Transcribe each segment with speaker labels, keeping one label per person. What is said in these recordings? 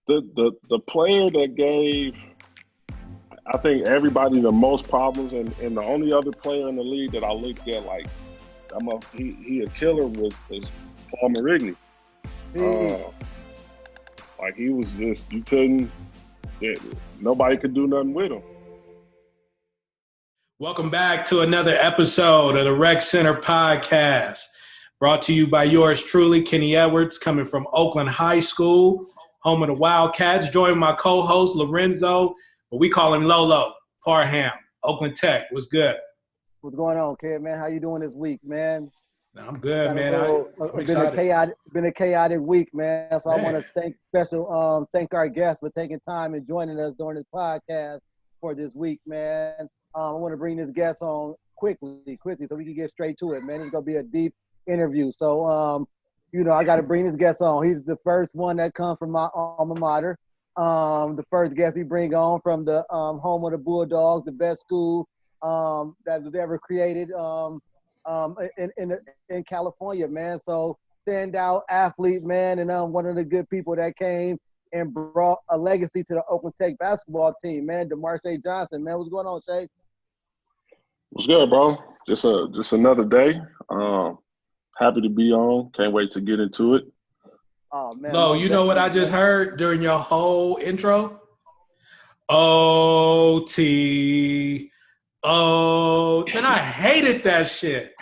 Speaker 1: The player that gave, I think, everybody the most problems, and the only other player in the league that I looked at like he a killer was Paul Marigny.
Speaker 2: Hey,
Speaker 1: Like he was just you couldn't nobody could do nothing with him.
Speaker 3: Welcome back to another episode of the Rec Center Podcast, brought to you by yours truly, Kenny Edwards, coming from Oakland High School, home of the Wildcats, joined my co-host Lorenzo, but we call him Lolo, Parham, Oakland Tech. What's good?
Speaker 2: what's going on, kid, man? How you doing this week, man?
Speaker 3: I'm good,
Speaker 2: Got
Speaker 3: man. I'm excited.
Speaker 2: Been a chaotic week, man. So
Speaker 3: Man.
Speaker 2: I want to thank our guests for taking time and joining us during this podcast for this week, man. I want to bring this guest on quickly, so we can get straight to it, man. It's gonna be a deep interview. So, I got to bring this guest on. He's the first one that comes from my alma mater. The first guest we bring on from the home of the Bulldogs, the best school that was ever created in California, man. So standout athlete, man, and one of the good people that came and brought a legacy to the Oakland Tech basketball team, man. Demarshay Johnson, man. What's going on, Shay?
Speaker 1: What's good, bro? Just another day. Happy to be on. Can't wait to get into it.
Speaker 2: Oh man.
Speaker 3: Lo, you know what I just heard during your whole intro? OT. Oh, man, I hated that shit.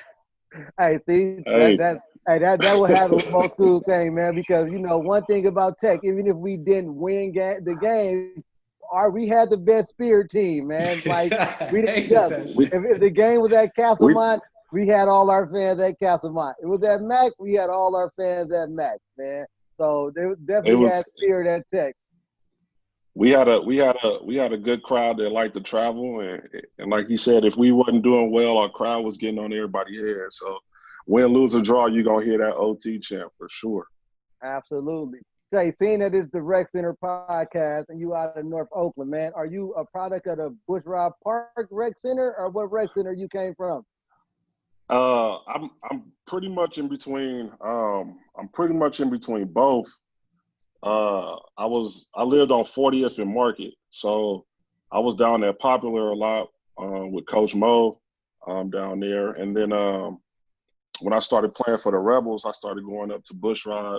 Speaker 2: Hey, see,
Speaker 1: Hey.
Speaker 2: that would happen with most schools thing, man. Because one thing about Tech, even if we didn't win the game, we had the best spirit team, man. Like we didn't just. If the game was at Castlemont, we had all our fans at Castlemont. It was at Mac, we had all our fans at Mac, man. So they definitely had spirit at Tech.
Speaker 1: We had a good crowd that liked to travel, and like you said, if we wasn't doing well, our crowd was getting on everybody's head. So win, lose, or draw, you're gonna hear that OT chant for sure.
Speaker 2: Absolutely. Say, seeing that it's the Rec Center podcast and you out of North Oakland, man, are you a product of the Bushrod Park Rec Center, or what Rec Center you came from?
Speaker 1: I'm pretty much in between. I'm pretty much in between both. I lived on 40th and Market, so I was down at Popular a lot with Coach Mo down there, and then when I started playing for the Rebels, I started going up to Bushrod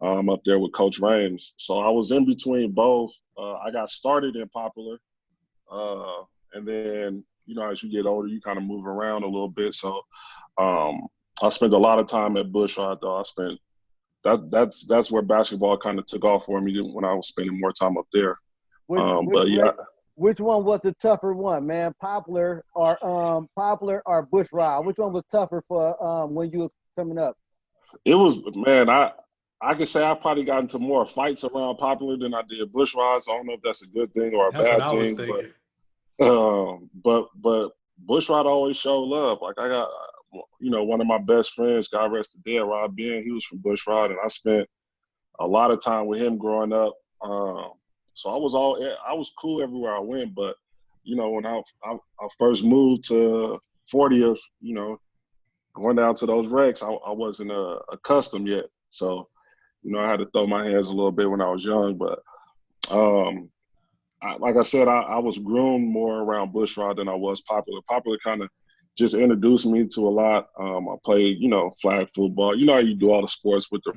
Speaker 1: up there with Coach Rames. So I was in between both. I got started in Popular, and then as you get older, you kind of move around a little bit. So I spent a lot of time at Bushrod, though. That's where basketball kind of took off for me when I was spending more time up there.
Speaker 2: Which one was the tougher one, man? Popular or Bushrod? Which one was tougher for when you was coming up?
Speaker 1: It was, man. I could say I probably got into more fights around Popular than I did Bushrod. So I don't know if that's a good thing or a bad thing. But Bushrod always showed love. Like I got. One of my best friends, God rest his dead, Rob Ben, he was from Bushrod, and I spent a lot of time with him growing up. So I was cool everywhere I went. But when I first moved to 40th, going down to those recs, I wasn't accustomed yet. So I had to throw my hands a little bit when I was young. But like I said, I was groomed more around Bushrod than I was Popular. Popular kind of just introduced me to a lot. I played, flag football. You know how you do all the sports with the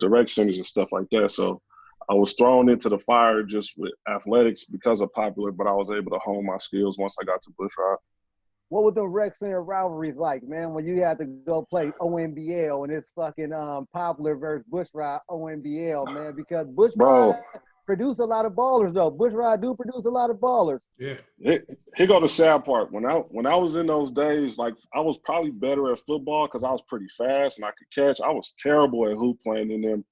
Speaker 1: rec centers and stuff like that. So I was thrown into the fire just with athletics because of Popular, but I was able to hone my skills once I got to Bushrod.
Speaker 2: What were the Rec Center rivalries like, man, when you had to go play ONBL and it's fucking Popular versus Bushrod ONBL, man? Because Bushrod produce a lot of ballers, though. Bushrod do produce a lot of ballers.
Speaker 3: Yeah.
Speaker 1: Here go the sad part. When I was in those days, like I was probably better at football because I was pretty fast and I could catch. I was terrible at hoop playing in them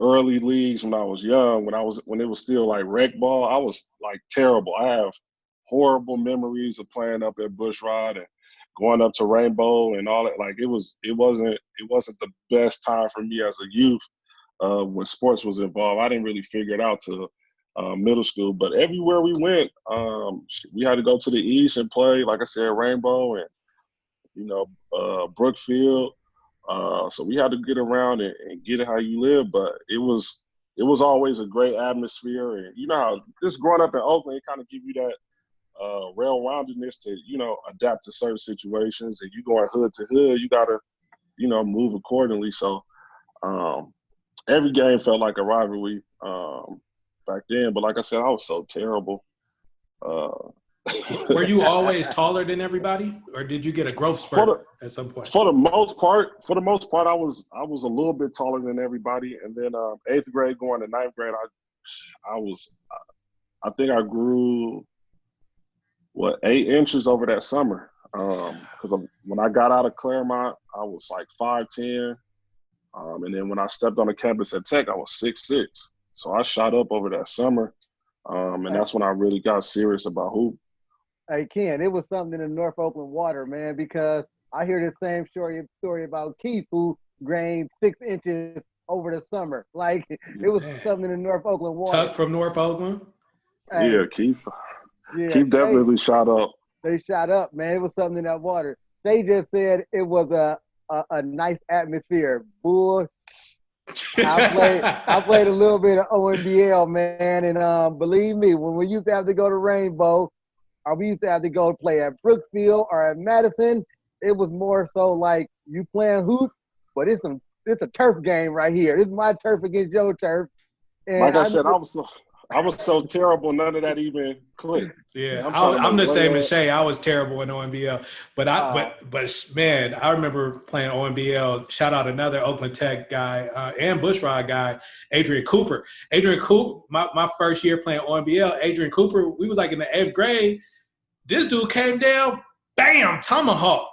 Speaker 1: early leagues when I was young. When it was still like rec ball, I was like terrible. I have horrible memories of playing up at Bushrod and going up to Rainbow and all that. Like it wasn't the best time for me as a youth. When sports was involved, I didn't really figure it out till middle school. But everywhere we went, we had to go to the east and play, like I said, Rainbow and Brookfield. So we had to get around and get it how you live. But it was it was always a great atmosphere. And you know how just growing up in Oakland, it kind of give you that well-roundedness to, you know, adapt to certain situations. And you going hood to hood, you gotta, you know, move accordingly. So every game felt like a rivalry back then. But like I said, I was so terrible.
Speaker 3: Were you always taller than everybody, or did you get a growth spurt at some point?
Speaker 1: For the most part, I was a little bit taller than everybody. And then 8th grade going to 9th grade, I think I grew 8 inches over that summer. Because when I got out of Claremont, I was like 5'10", and then when I stepped on the campus at Tech, I was 6'6". So I shot up over that summer, and that's when I really got serious about hoop.
Speaker 2: Hey, Ken, it was something in the North Oakland water, man, because I hear the same story about Keith, who gained 6 inches over the summer. Like, it was something in North Oakland water.
Speaker 3: Tuck from North Oakland?
Speaker 1: Hey, yeah, Keith. Yeah, Keith definitely shot up.
Speaker 2: They shot up, man. It was something in that water. They just said it was a nice atmosphere. Bull. I played a little bit of ONBL, man, and believe me, when we used to have to go to Rainbow, or we used to have to go play at Brooksfield or at Madison, it was more so like you playing hoop, but it's a turf game right here. This is my turf against your turf. And
Speaker 1: like I said, I was so terrible, none of that even clicked.
Speaker 3: Yeah, I'm the same as Shay. I was terrible in ONBL, but man, I remember playing ONBL. Shout out another Oakland Tech guy and Bushrod guy, Adrian Cooper. My first year playing ONBL, Adrian Cooper. We was like in the 8th grade. This dude came down, bam, tomahawk.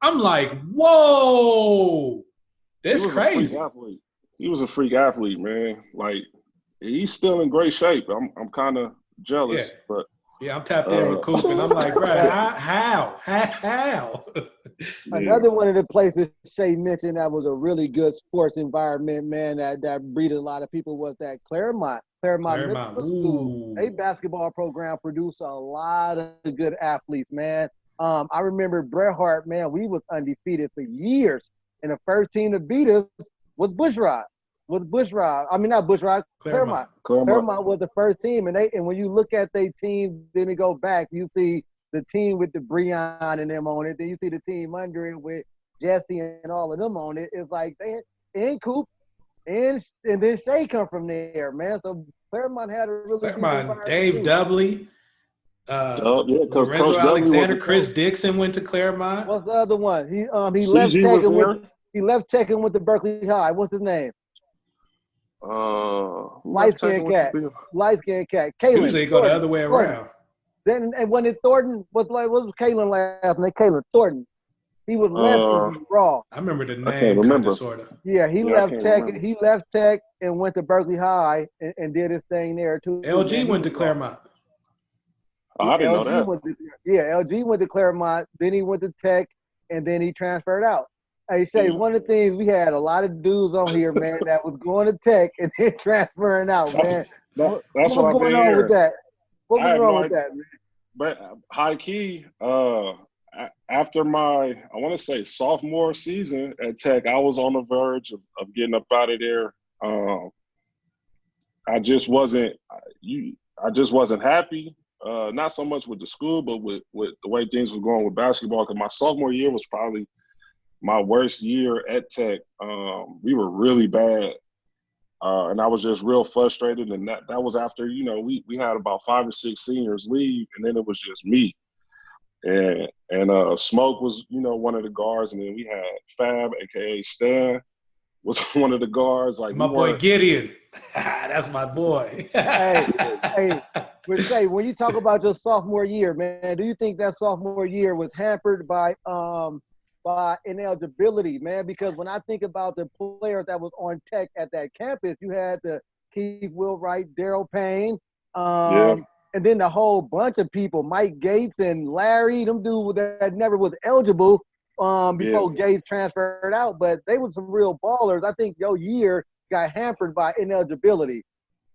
Speaker 3: I'm like, whoa, that's crazy.
Speaker 1: He was a freak athlete, man. Like, he's still in great shape. I'm kind of jealous, but
Speaker 3: yeah, I'm tapped in with Coop, and I'm like, bro, how?
Speaker 2: Another one of the places Shay mentioned that was a really good sports environment, man, that breeded a lot of people was that Claremont Middle School. A basketball program produced a lot of good athletes, man. I remember Bret Hart, man, we was undefeated for years, and the first team to beat us was Bushrod. Claremont. Claremont was the first team, and when you look at their team, then you go back, you see the team with the Breon and them on it. Then you see the team under it with Jesse and all of them on it. It's like they and Coop and then Shay come from there, man. So Claremont had a really
Speaker 3: Claremont, Dave Dudley,
Speaker 1: Lorenzo
Speaker 3: Alexander, Chris Dixon went to Claremont.
Speaker 2: What's the other one? He left Tech and went to Berkeley High. What's his name? Light-skinned cat. Kalen.
Speaker 3: Usually go the other way around.
Speaker 2: Then and when Thornton what was Kalen last name? Kalen Thornton. He was left raw.
Speaker 3: I remember the name, kind of, sort of.
Speaker 2: Yeah, he left Tech. He left Tech and went to Berkeley High and did his thing there too.
Speaker 3: LG went to Claremont.
Speaker 1: I didn't know that.
Speaker 2: LG went to Claremont. Then he went to Tech, and then he transferred out. Hey, Shay, one of the things we had a lot of dudes on here, man, that was going to Tech and then transferring out, man.
Speaker 1: That's
Speaker 2: what going on with that? What was wrong with that, man?
Speaker 1: But high key, after my, I want to say sophomore season at Tech, I was on the verge of getting up out of there. I just wasn't happy. Not so much with the school, but with the way things were going with basketball. Because my sophomore year was probably my worst year at Tech. We were really bad. And I was just real frustrated. And that was after, we had about 5 or 6 seniors leave, and then it was just me. And Smoke was, one of the guards, and then we had Fab, aka Stan, was one of the guards. Like
Speaker 3: my boy Gideon. That's my boy.
Speaker 2: hey, but say, when you talk about your sophomore year, man, do you think that sophomore year was hampered by ineligibility, man? Because when I think about the players that was on Tech at that campus, you had the Keith Wilwright, Daryl Payne, and then the whole bunch of people, Mike Gates and Larry, them dudes that never was eligible before Gates transferred out, but they were some real ballers. I think your year got hampered by ineligibility.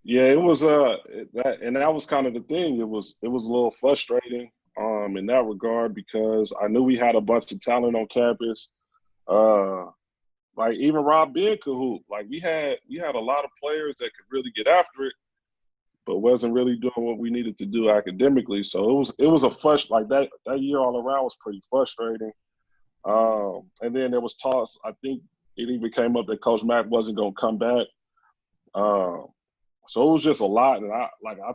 Speaker 1: Yeah, it was that was kind of the thing. It was a little frustrating in that regard, because I knew we had a bunch of talent on campus. like even Rob Ben could hoop. Like we had a lot of players that could really get after it, but wasn't really doing what we needed to do academically. So it was a like that year all around was pretty frustrating. And then there was talks. I think it even came up that Coach Mack wasn't going to come back. So it was just a lot, and I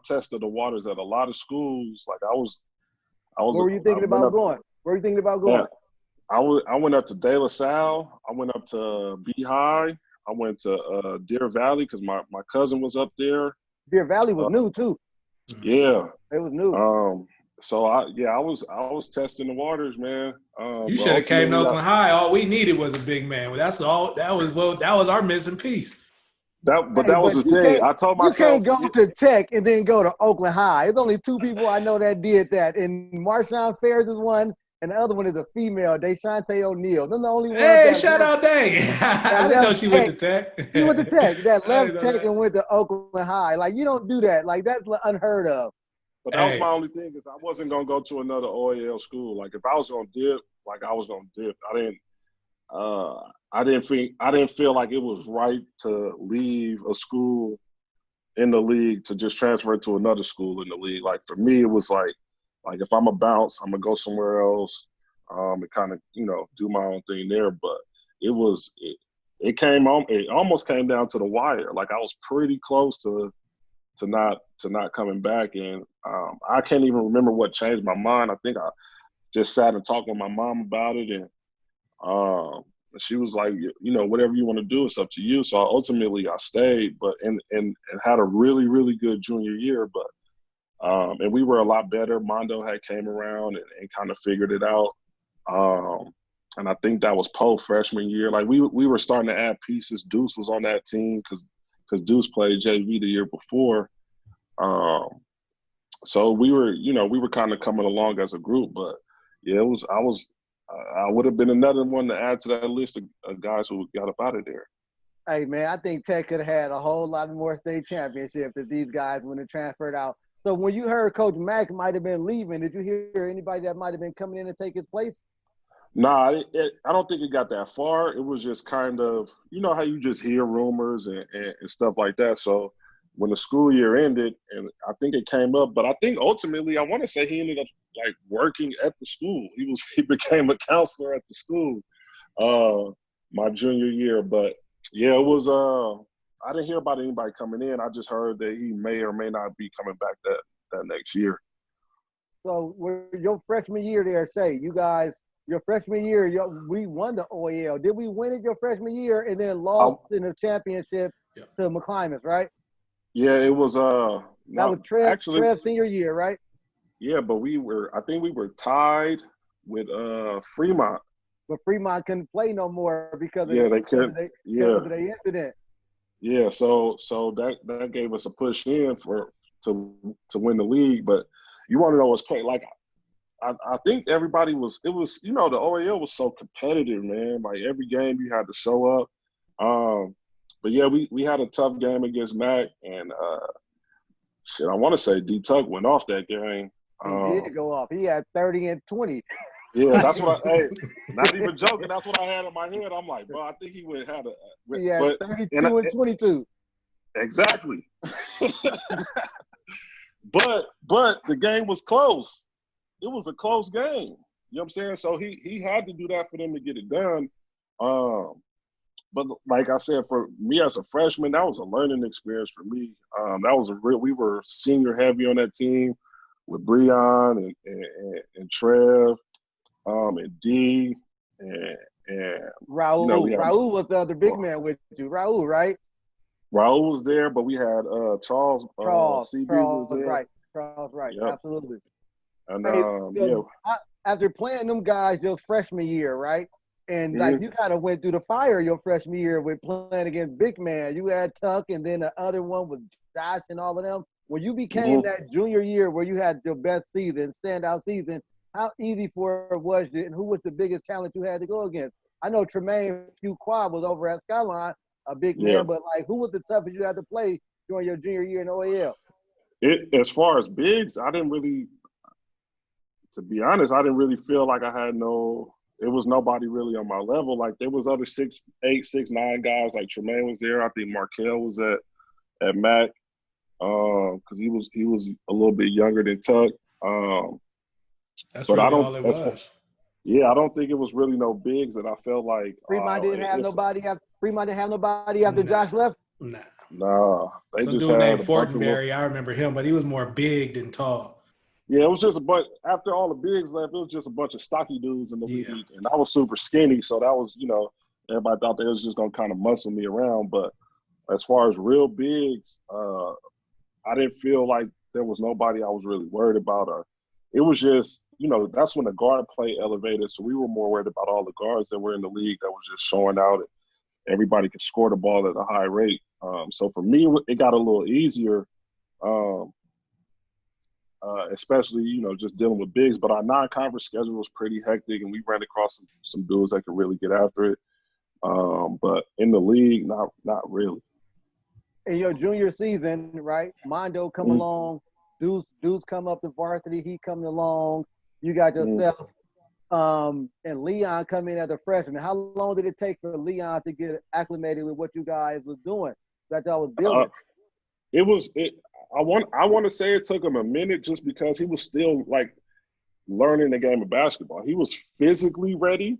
Speaker 1: tested the waters at a lot of schools. Like I was.
Speaker 2: Where were you thinking about going? Where were you thinking about going?
Speaker 1: I went up to De La Salle. I went up to Beehive. I went to Deer Valley because my cousin was up there.
Speaker 2: Deer Valley was new too.
Speaker 1: Yeah,
Speaker 2: it was new.
Speaker 1: So I was testing the waters, man.
Speaker 3: You should have came to Oakland High. All we needed was a big man. Well, that's all. That was our missing piece.
Speaker 1: That was the thing. I told myself
Speaker 2: you can't go to Tech and then go to Oakland High. There's only two people I know that did that, and Marshawn Ferris is one, and the other one is a female, Deshante O'Neal. They're the only one.
Speaker 3: Hey, shout out Day. I didn't know she went to Tech.
Speaker 2: She went to Tech. That left Tech and went to Oakland High. Like you don't do that. Like that's unheard of.
Speaker 1: But that was my only thing is I wasn't gonna go to another OAL school. Like if I was gonna dip, like I was gonna dip. I didn't feel like it was right to leave a school in the league to just transfer to another school in the league. Like for me, it was like if I'm a bounce, I'm gonna go somewhere else, and kind of do my own thing there. But it almost came down to the wire. Like I was pretty close to not coming back, and I can't even remember what changed my mind. I think I just sat and talked with my mom about it, and she was like, whatever you want to do, it's up to you. So ultimately I stayed, but and had a really, really good junior year. But and we were a lot better. Mondo had came around and kind of figured it out. And I think that was Poe freshman year. Like we were starting to add pieces. Deuce was on that team because Deuce played JV the year before. So we were kind of coming along as a group. But yeah, I would have been another one to add to that list of guys who got up out of there.
Speaker 2: Hey, man, I think Tech could have had a whole lot more state championships if these guys wouldn't have transferred out. So when you heard Coach Mack might have been leaving, did you hear anybody that might have been coming in to take his place?
Speaker 1: Nah, I don't think it got that far. It was just kind of, how you just hear rumors and stuff like that. So when the school year ended, and I think it came up, but I think ultimately I want to say he ended up like working at the school. He became a counselor at the school my junior year. But yeah, it was I didn't hear about anybody coming in. I just heard that he may or may not be coming back that next year.
Speaker 2: So your freshman year there, you guys, your freshman year, we won the OAL. Did we win it your freshman year and then lost in the championship to McClymonds, right?
Speaker 1: Yeah, it was
Speaker 2: that was Trev's senior year, right?
Speaker 1: Yeah, but I think we were tied with Fremont.
Speaker 2: But Fremont couldn't play no more because of
Speaker 1: the
Speaker 2: incident.
Speaker 1: Yeah, so that gave us a push in to win the league. But you want to know what's crazy? Like I think everybody the OAL was so competitive, man. Like every game you had to show up. But yeah, we had a tough game against Mac, and I want to say D-Tuck went off that game.
Speaker 2: He did go off. He had 30 and 20.
Speaker 1: Yeah, that's what not even joking. That's what I had in my head. I'm like, bro, I think he would have
Speaker 2: He had 32 and 22.
Speaker 1: Exactly. But the game was close. It was a close game. You know what I'm saying? So he had to do that for them to get it done. But like I said, for me as a freshman, that was a learning experience for me. That was we were senior heavy on that team with Breon and Trev, and D and
Speaker 2: Raul. Raul was the other big man with you. Raul, right?
Speaker 1: Raul was there, but we had Charles CB was there.
Speaker 2: Right. Charles, right. Yep. Absolutely.
Speaker 1: And
Speaker 2: after playing them guys your freshman year, right? And like you kind of went through the fire your freshman year with playing against big man. You had Tuck, and then the other one was Josh and all of them. When you became that junior year where you had your best season, standout season, how easy was it, and who was the biggest challenge you had to go against? I know Tremaine Fuqua was over at Skyline, a big man, but like who was the toughest you had to play during your junior year in OAL?
Speaker 1: As far as bigs, I didn't really, to be honest, I didn't really feel like I had no it was nobody really on my level. Like there was other 6'8", 6'9" guys. Like Tremaine was there. I think Markel was at Mac, because he was a little bit younger than Tuck.
Speaker 3: That's
Speaker 1: But I
Speaker 3: really
Speaker 1: don't.
Speaker 3: all it
Speaker 1: As far,
Speaker 3: was.
Speaker 1: yeah, I don't think it was really no bigs that I felt like.
Speaker 2: Fremont didn't have nobody. Fremont didn't have nobody after Josh left.
Speaker 3: Nah.
Speaker 1: Nah, they
Speaker 3: Some
Speaker 1: just
Speaker 3: dude
Speaker 1: had
Speaker 3: named
Speaker 1: a bunch of little.
Speaker 3: Fortenberry, I remember him, but he was more big than tall.
Speaker 1: Yeah, it was just a bunch. After all the bigs left, it was just a bunch of stocky dudes in the
Speaker 3: Yeah.
Speaker 1: league, and I was super skinny, so that was, everybody thought they was just gonna kind of muscle me around. But as far as real bigs, I didn't feel like there was nobody I was really worried about. Or it was just, that's when the guard play elevated, so we were more worried about all the guards that were in the league that was just showing out. And everybody could score the ball at a high rate. So for me, it got a little easier. Especially, just dealing with bigs. But our non-conference schedule was pretty hectic, and we ran across some dudes that could really get after it. But in the league, not really.
Speaker 2: In your junior season, right? Mondo come along, Deuce come up to varsity, he coming along. You got yourself and Leon come in as a freshman. How long did it take for Leon to get acclimated with what you guys was doing that y'all was building?
Speaker 1: I want to say it took him a minute just because he was still like learning the game of basketball. He was physically ready.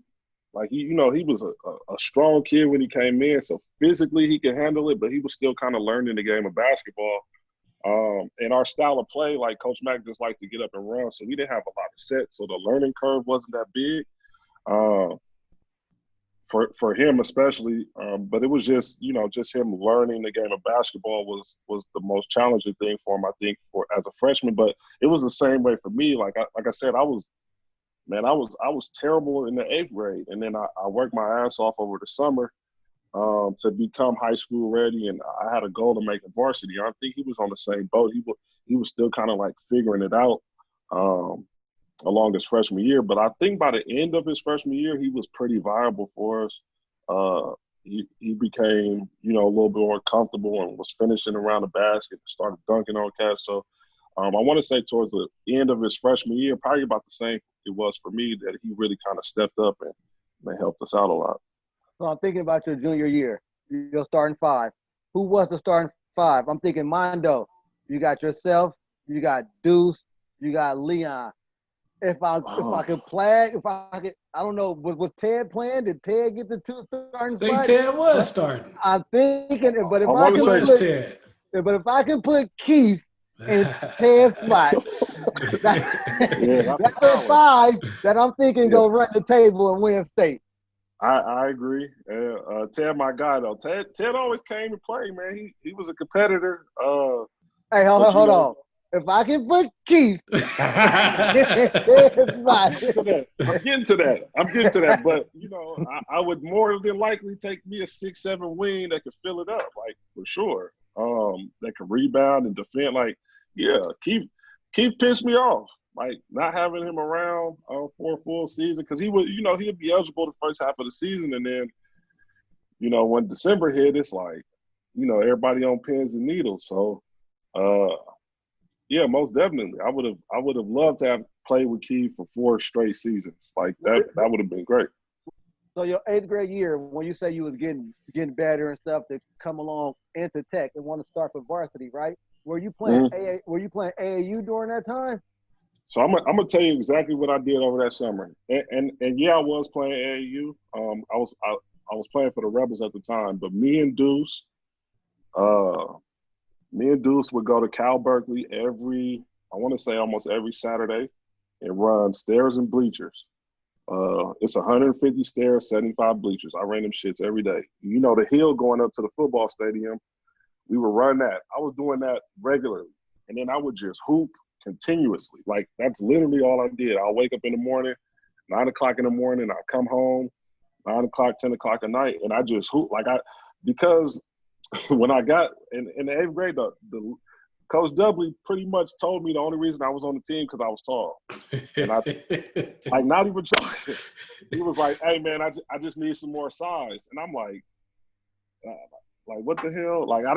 Speaker 1: Like he was a strong kid when he came in, so physically he could handle it, but he was still kind of learning the game of basketball. And our style of play, like Coach Mack just liked to get up and run, so we didn't have a lot of sets, so the learning curve wasn't that big. For him especially, but it was just him learning the game of basketball was the most challenging thing for him, I think, for as a freshman. But it was the same way for me. Like I said, I was terrible in the 8th grade, and then I worked my ass off over the summer to become high school ready, and I had a goal to make a varsity. I think he was on the same boat. He was still kind of like figuring it out. Along his freshman year, but I think by the end of his freshman year, he was pretty viable for us. He became, a little bit more comfortable and was finishing around the basket, started dunking on cats. So I want to say towards the end of his freshman year, probably about the same it was for me, that he really kind of stepped up and helped us out a lot.
Speaker 2: So I'm thinking about your junior year, your starting 5. Who was the starting 5? I'm thinking Mondo. You got yourself, you got Deuce, you got Leon. If I could play, I don't know, was Ted playing? Did Ted get the 2 starting spots?
Speaker 3: I think Ted was starting.
Speaker 2: I'm thinking, but if I can put Keith in Ted's spot, that's a 5 that I'm thinking go run the table and win state.
Speaker 1: I agree. Ted, my guy though. Ted always came to play, man. He was a competitor.
Speaker 2: Hey, hold on. If I can put Keith in Ted's spot.
Speaker 1: I'm getting to that. But, I would more than likely take me a 6'7" wing that could fill it up, like, for sure. That could rebound and defend. Like, yeah, Keith pissed me off. Like, not having him around for a full season, because he would, he'd be eligible the first half of the season. And then, when December hit, it's like, everybody on pins and needles. So, yeah, most definitely. I would have loved to have played with Keith for 4 straight seasons. Like that would have been great.
Speaker 2: So your 8th grade year, when you say you was getting better and stuff to come along into Tech and want to start for varsity, right? Were you playing Were you playing AAU during that time?
Speaker 1: So I'm gonna tell you exactly what I did over that summer. And yeah, I was playing AAU. I was playing for the Rebels at the time, but me and Deuce would go to Cal Berkeley almost every Saturday and run stairs and bleachers. It's 150 stairs, 75 bleachers. I ran them shits every day. The hill going up to the football stadium, we would run that. I was doing that regularly. And then I would just hoop continuously. Like, that's literally all I did. I'll wake up in the morning, 9 o'clock in the morning. I'll come home, 9 o'clock, 10 o'clock at night, and I just hoop. Because when I got in the 8th grade, the Coach Dudley pretty much told me the only reason I was on the team because I was tall. And I not even joking. He was like, "Hey man, I just need some more size." And I'm like what the hell? Like I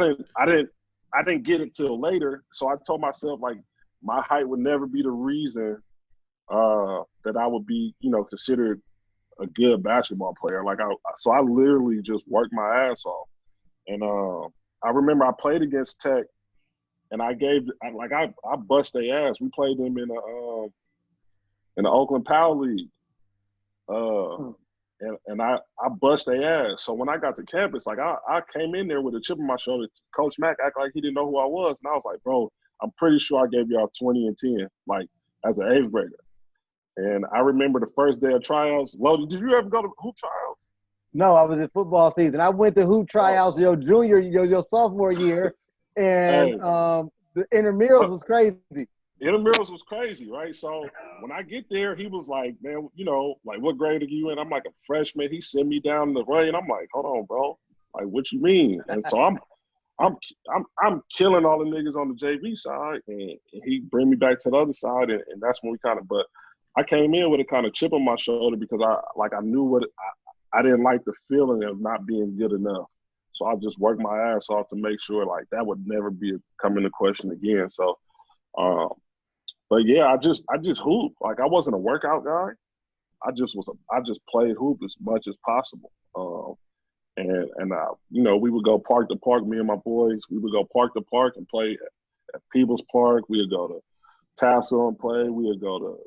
Speaker 1: didn't get it till later. So I told myself, like, my height would never be the reason that I would be, considered a good basketball player. So I literally just worked my ass off. And I remember I played against Tech, and I bust their ass. We played them in the Oakland Power League. And I bust their ass. So when I got to campus, like I came in there with a chip on my shoulder. Coach Mack acted like he didn't know who I was. And I was like, bro, I'm pretty sure I gave y'all 20 and 10, like as an eighth grader. And I remember the first day of tryouts. Lodi, did you ever go to hoop tryouts?
Speaker 2: No, I was in football season. I went to hoop tryouts your sophomore year, and the intramurals was crazy.
Speaker 1: Intramurals was crazy, right? So when I get there, he was like, man, like what grade are you in? I'm like a freshman. He sent me down the lane. I'm like, hold on, bro. Like, what you mean? And so I'm killing all the niggas on the JV side, and he bring me back to the other side, and that's when we but I came in with a kind of chip on my shoulder because I knew I didn't like the feeling of not being good enough. So I just worked my ass off to make sure like that would never come into question again. So, but yeah, I just hooped. Like I wasn't a workout guy. I just played hoop as much as possible. And we would go park to park. Me and my boys, we would go park to park and play at Peebles Park. We would go to Tassel and play. We would go to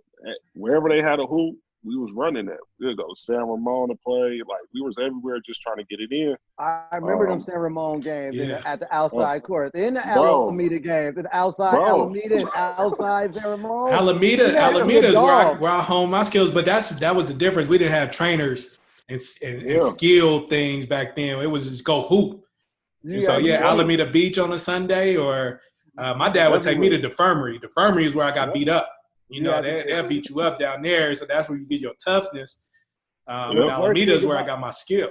Speaker 1: wherever they had a hoop. We was running it. We would go to San Ramon to play. Like we was everywhere just trying to get it in.
Speaker 2: I remember them San Ramon games at the outside court. In the Alameda games, in the outside Alameda and outside San Ramon.
Speaker 3: Alameda is where I honed my skills, but that was the difference. We didn't have trainers and skill things back then. It was just go hoop. Alameda Beach on a Sunday, or my dad would take me to the Infirmary. The Infirmary is where I got beat up. They'll beat you up down there, so that's where you get your toughness. Alameda is where I got my skill.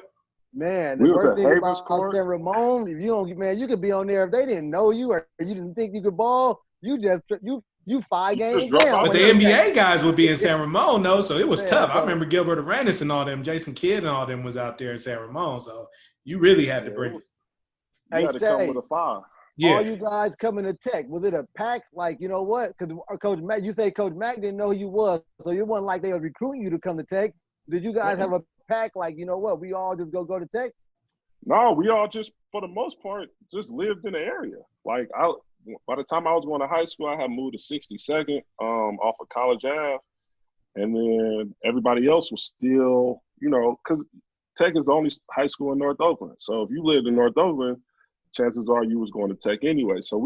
Speaker 2: Man, the worst thing about San Ramon, if you could be on there if they didn't know you or you didn't think you could ball. You 5 games down.
Speaker 3: But the NBA guys would be in San Ramon, though, so it was tough. I remember Gilbert Arenas and all them, Jason Kidd and all them was out there in San Ramon, so you really had to bring it.
Speaker 1: You had to come with a 5.
Speaker 2: Yeah. All you guys coming to Tech, was it a pack? Like, you know what? Because Coach Mack, you say Coach Mack didn't know who you was, so it wasn't like they were recruiting you to come to Tech. Did you guys have a pack like, you know what, we all just go to Tech?
Speaker 1: No, we all just, for the most part, just lived in the area. Like, by the time I was going to high school, I had moved to 62nd off of College Ave. And then everybody else was still, because Tech is the only high school in North Oakland. So if you lived in North Oakland, chances are you was going to Tech anyway. So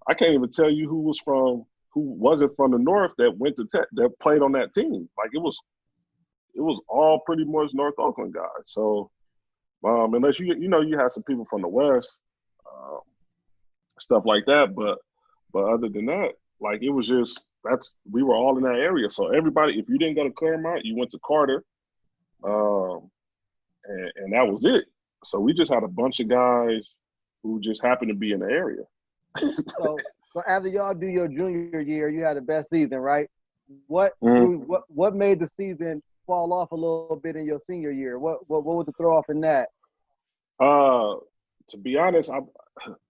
Speaker 1: I can't even tell you who wasn't from the North that went to Tech, that played on that team. Like it was all pretty much North Oakland guys. So unless you had some people from the West, stuff like that. But other than that, like it was just, we were all in that area. So everybody, if you didn't go to Claremont, you went to Carter. And that was it. So we just had a bunch of guys who just happened to be in the area.
Speaker 2: So after y'all do your junior year, you had the best season, right? What made the season fall off a little bit in your senior year? What was the throw off in that?
Speaker 1: To be honest,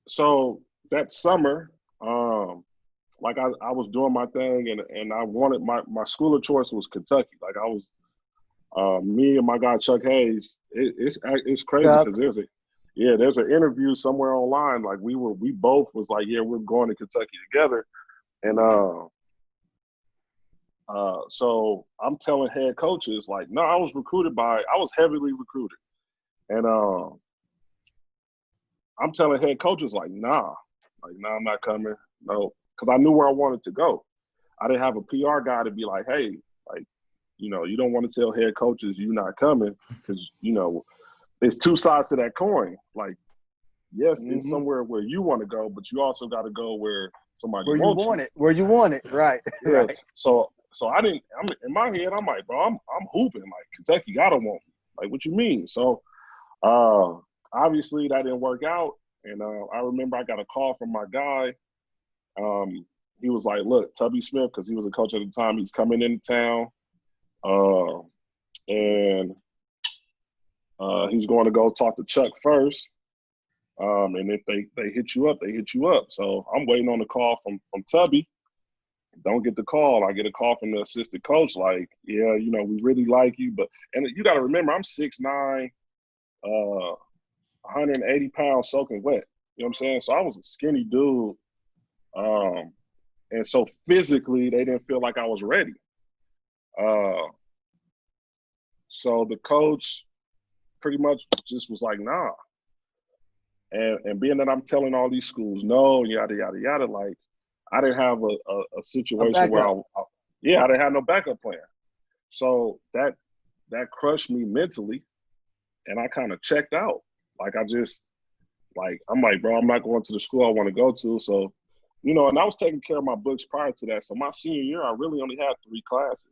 Speaker 1: so that summer, like I was doing my thing, and I wanted my school of choice was Kentucky. Like I was. Me and my guy Chuck Hayes, it's crazy because there's an interview somewhere online. Like we both was like, yeah, we're going to Kentucky together, and so I'm telling head coaches like, no, I was heavily recruited, and I'm telling head coaches like, nah, I'm not coming, no, because I knew where I wanted to go. I didn't have a PR guy to be like, hey, like. You don't want to tell head coaches you're not coming because, there's two sides to that coin. Like, yes, it's somewhere where you want to go, but you also got to go where somebody wants you.
Speaker 2: Where you want it, right.
Speaker 1: Yes.
Speaker 2: Right.
Speaker 1: So in my head, I'm like, bro, I'm hooping. Like, Kentucky got to want me. Like, what you mean? So, obviously that didn't work out. And I remember I got a call from my guy. He was like, look, Tubby Smith, because he was a coach at the time, he's coming into town. And he's going to go talk to Chuck first. And if they hit you up, they hit you up. So I'm waiting on the call from Tubby. don't get the call. I get a call from the assistant coach, like, yeah, you know, we really like you, but and you got to remember, I'm 6'9", 180 pounds, soaking wet. You know what I'm saying? So I was a skinny dude, and so physically they didn't feel like I was ready. So the coach pretty much just was like, nah. And being that I'm telling all these schools no, yada yada yada, like I didn't have a situation where I didn't have no backup plan. So that crushed me mentally, and I kind of checked out. Like I'm like, bro, I'm not going to the school I want to go to. So, you know, and I was taking care of my books prior to that. So my senior year, I really only had 3 classes.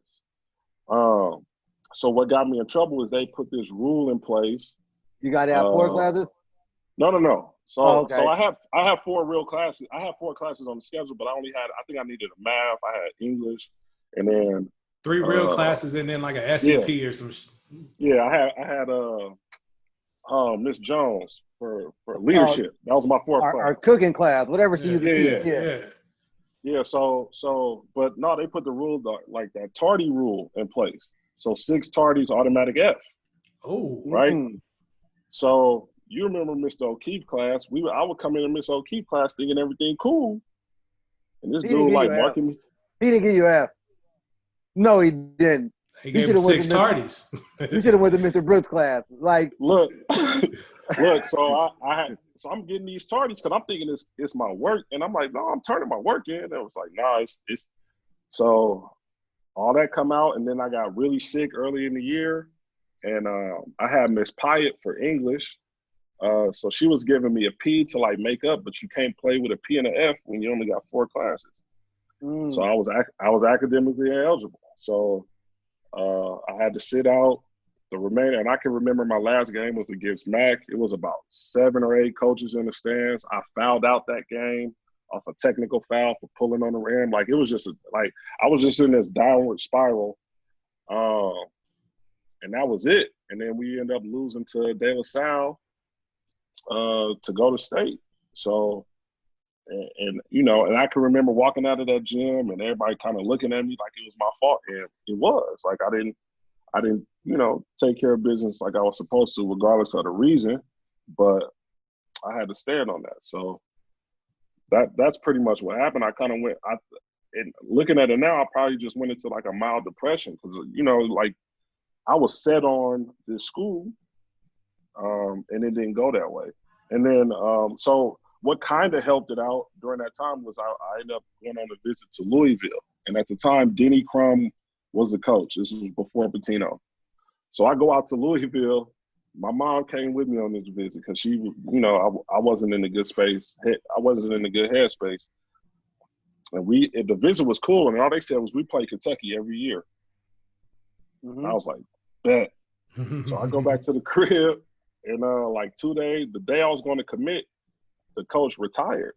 Speaker 1: So what got me in trouble is they put this rule in place.
Speaker 2: You got to have 4 classes?
Speaker 1: No. So
Speaker 2: okay.
Speaker 1: I have 4 real classes. I have 4 classes on the schedule, but I think I needed a math. I had English, and then
Speaker 3: 3 real classes, and then like a SEP or some.
Speaker 1: Yeah, I had Miss Jones for leadership. That was my 4th class.
Speaker 2: Our cooking class, whatever she used to teach.
Speaker 1: Yeah. So, but no, they put the rule like that tardy rule in place. So 6 tardies, automatic F.
Speaker 3: Oh,
Speaker 1: right. Mm-hmm. So you remember Mr. O'Keefe class? I would come in Miss O'Keefe class thinking everything cool, and this dude like marking me.
Speaker 2: He didn't give you F. No, he didn't.
Speaker 3: He gave him 6 tardies.
Speaker 2: You should have went to Mr. Brooks' class. Like,
Speaker 1: look. So I'm getting these tardies because I'm thinking it's my work, and I'm like, no, I'm turning my work in. And it was like, nah, it's. So all that come out, and then I got really sick early in the year, and I had Miss Pyatt for English, so she was giving me a P to like make up, but you can't play with a P and an F when you only got 4 classes. So I was academically ineligible. So I had to sit out the remainder, and I can remember my last game was against Mac. It was about 7 or 8 coaches in the stands. I fouled out that game off a technical foul for pulling on the rim. Like it was just I was just in this downward spiral, and that was it. And then we ended up losing to De La Salle to go to state. So, and you know, and I can remember walking out of that gym and everybody kind of looking at me like it was my fault, and it was. Like I didn't, you know, take care of business like I was supposed to, regardless of the reason. But I had to stand on that. So that's pretty much what happened. I kind of went. And looking at it now, I probably just went into like a mild depression because, you know, like I was set on this school, and it didn't go that way. And then so what kind of helped it out during that time was I ended up going on a visit to Louisville, and at the time Denny Crum was the coach. This was before Pitino. So I go out to Louisville. My mom came with me on this visit because she, you know, I wasn't in a good space. I wasn't in a good headspace. And the visit was cool, and all they said was we play Kentucky every year. Mm-hmm. I was like, bet. So I go back to the crib, and like 2 days, the day I was going to commit, the coach retired.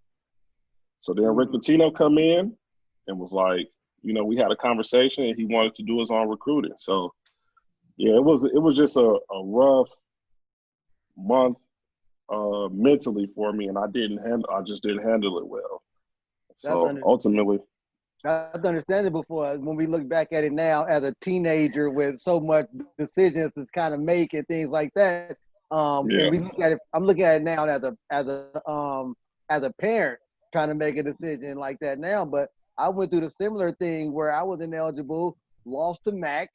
Speaker 1: So then Rick Pitino come in and was like, you know, we had a conversation, and he wanted to do his own recruiting. So yeah, it was just a rough month mentally for me, and I just didn't handle it well. So ultimately,
Speaker 2: that's understandable for us when we look back at it now as a teenager with so much decisions to kind of make and things like that. And we look at it. I'm looking at it now as a parent trying to make a decision like that now. But I went through the similar thing where I was ineligible, lost to Mac,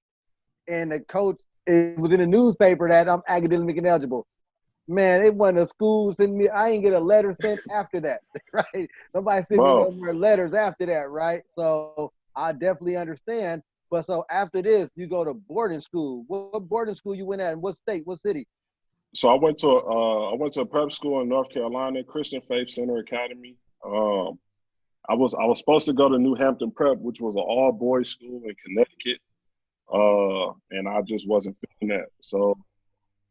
Speaker 2: and the coach, it was in the newspaper that I'm academically ineligible. Man, it wasn't a school sending me. I didn't get a letter sent after that, right? Nobody sent me no more letters after that, right? So I definitely understand. But so after this, you go to boarding school. What boarding school you went at? In what state? What city?
Speaker 1: So I went to a prep school in North Carolina, Christian Faith Center Academy. I was supposed to go to New Hampton Prep, which was an all boys school in Connecticut, and I just wasn't feeling that. So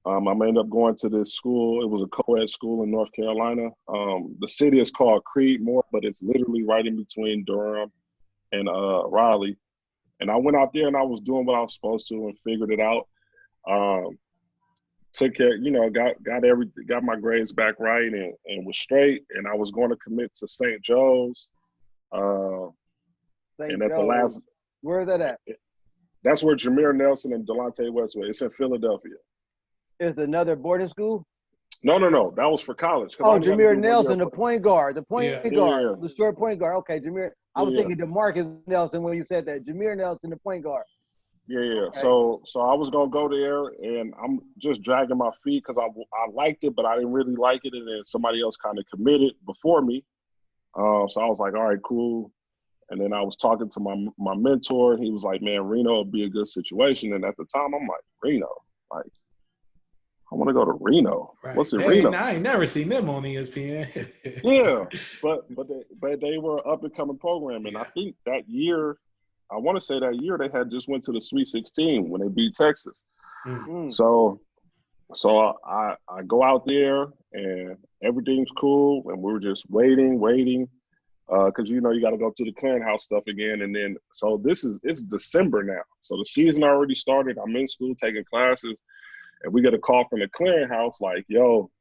Speaker 1: I ended up going to this school. It was a co-ed school in North Carolina. The city is called Creedmoor, but it's literally right in between Durham and Raleigh. And I went out there and I was doing what I was supposed to and figured it out. Took care, you know, got my grades back right and was straight. And I was going to commit to St. Joe's.
Speaker 2: So
Speaker 1: And at the last,
Speaker 2: where's that at?
Speaker 1: That's where Jameer Nelson and Delonte West were. It's in Philadelphia.
Speaker 2: Is another boarding school?
Speaker 1: No. That was for college.
Speaker 2: Oh, Jameer Nelson, the point guard. The short point guard. Okay, Jameer. I was thinking DeMarcus Nelson when you said that. Jameer Nelson, the point guard.
Speaker 1: Yeah. Okay. So I was gonna go there, and I'm just dragging my feet because I liked it, but I didn't really like it, and then somebody else kind of committed before me. So I was like, all right, cool. And then I was talking to my mentor. He was like, man, Reno would be a good situation. And at the time, I'm like, Reno, like, I want to go to Reno. Right. What's in Reno?
Speaker 3: I ain't never seen them on ESPN.
Speaker 1: Yeah, but they were an up-and-coming program. And I think that year, I want to say that year, they had just went to the Sweet 16 when they beat Texas. Mm-hmm. So I go out there, and everything's cool. And we were just waiting. Because, you got to go to the clearinghouse stuff again. And then, so it's December now. So the season already started. I'm in school taking classes. And we get a call from the clearinghouse like, yo,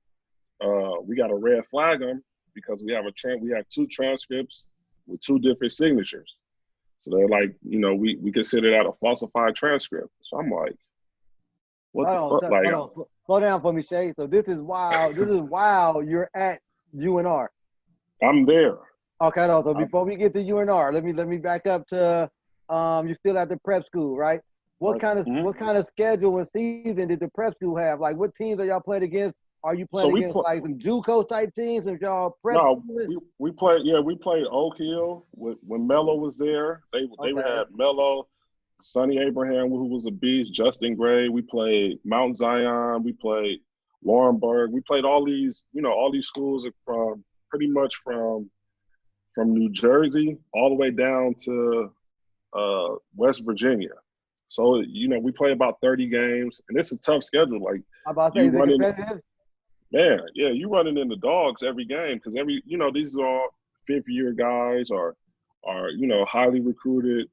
Speaker 1: we got a red flag them because we have two transcripts with two different signatures. So they're like, we consider that a falsified transcript. So I'm like, what the fuck? Hold on.
Speaker 2: Slow down for me, Shay. So this is wild. This is while you're at UNR.
Speaker 1: I'm there.
Speaker 2: Okay, so before we get to UNR, let me back up to you're still at the prep school, right? What kind of schedule and season did the prep school have? Like, what teams are y'all playing against? Are you playing against like some JUCO type teams? If y'all prep?
Speaker 1: No, we played. Yeah, we played Oak Hill when Melo was there. They had Melo, Sonny Abraham, who was a beast, Justin Gray. We played Mount Zion. We played Laurinburg. We played all these schools from pretty much from New Jersey all the way down to West Virginia. So, we play about 30 games, and it's a tough schedule. Like,
Speaker 2: I'm about to say, is it competitive?
Speaker 1: Man, yeah, you running in the dogs every game because these are all fifth-year guys or highly recruited,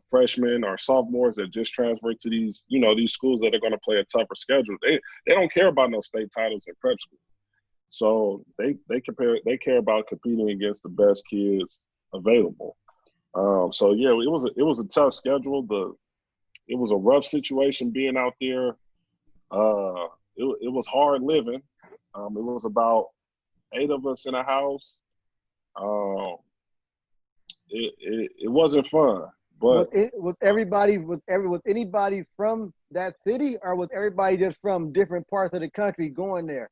Speaker 1: freshmen or sophomores that just transferred to these schools that are going to play a tougher schedule. They don't care about no state titles in prep school. So they care about competing against the best kids available. So yeah, it was a tough schedule. It was a rough situation being out there. It was hard living. It was about 8 of us in a house. It wasn't fun. But
Speaker 2: was anybody from that city, or was everybody just from different parts of the country going there?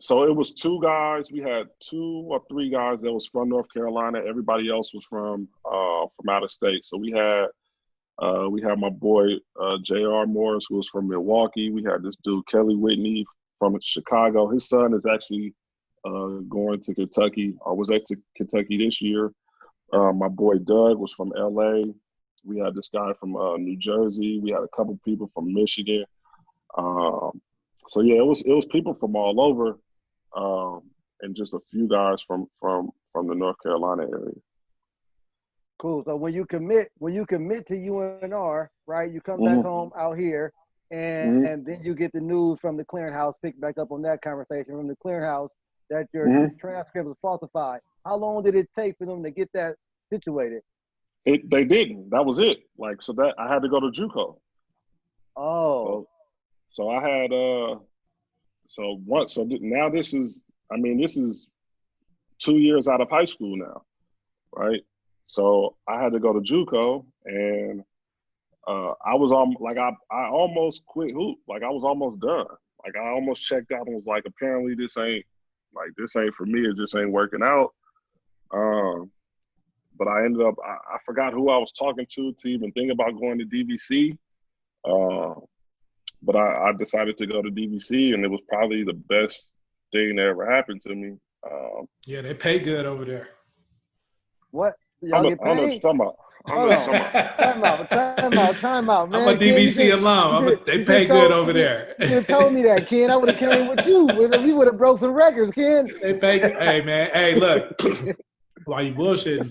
Speaker 1: So it was 2 guys. We had 2 or 3 guys that was from North Carolina. Everybody else was from out of state. So we had my boy J.R. Morris, who was from Milwaukee. We had this dude Kelly Whitney from Chicago. His son is actually going to Kentucky, or was at Kentucky this year. My boy Doug was from L.A. We had this guy from New Jersey. We had a couple people from Michigan. So yeah, it was people from all over, and just a few guys from the North Carolina area.
Speaker 2: Cool. So when you commit to UNR, right? You come back home out here, and then you get the news from the clearinghouse. Pick back up on that conversation from the clearinghouse that your transcript was falsified. How long did it take for them to get that situated?
Speaker 1: They didn't. That was it. Like, so that I had to go to JUCO.
Speaker 2: Oh.
Speaker 1: So I had now this is 2 years out of high school now, right? So I had to go to JUCO, and I was I almost quit hoop. Like, I was almost done. Like, I almost checked out and was like, apparently this ain't for me. It just ain't working out. But I ended up I forgot who I was talking to even think about going to DVC. But I decided to go to DVC, and it was probably the best thing that ever happened to me.
Speaker 3: Yeah, they pay good over there.
Speaker 2: What? Y'all get paid?
Speaker 1: I don't know what you're talking about.
Speaker 2: Time out, man.
Speaker 3: I'm a DVC alum. They pay good over there.
Speaker 2: You should have told me that, Ken. I would have came with you. We would have broke some records, Ken.
Speaker 3: They pay good. Hey, man. Hey, look. While you bullshitting,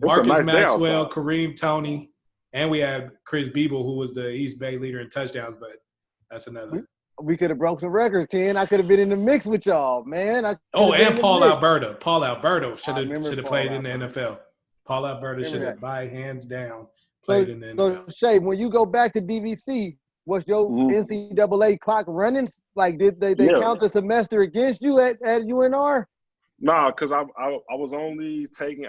Speaker 3: Marcus
Speaker 1: nice
Speaker 3: Maxwell, Kareem Toney, and we had Chris Beeble, who was the East Bay leader in touchdowns, but that's another.
Speaker 2: We could have broke some records, Ken. I could have been in the mix with y'all, man.
Speaker 3: And Paul Alberto. Paul Alberto should have played in the NFL. Paul Alberta should
Speaker 2: Remember
Speaker 3: have, by hands down,
Speaker 2: So,
Speaker 3: played in the
Speaker 2: so
Speaker 3: NFL.
Speaker 2: Shay, when you go back to DVC, was your NCAA clock running? Like, did they count the semester against you at UNR?
Speaker 1: Nah, because I was only taking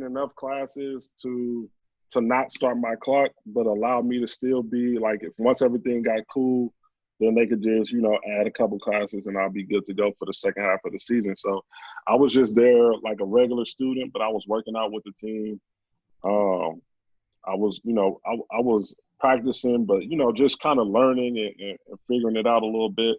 Speaker 1: enough classes to not start my clock, but allow me to still be like, if once everything got cool, then they could just, add a couple classes and I'll be good to go for the second half of the season. So I was just there like a regular student, but I was working out with the team. I was, I was practicing, but, just kind of learning and figuring it out a little bit.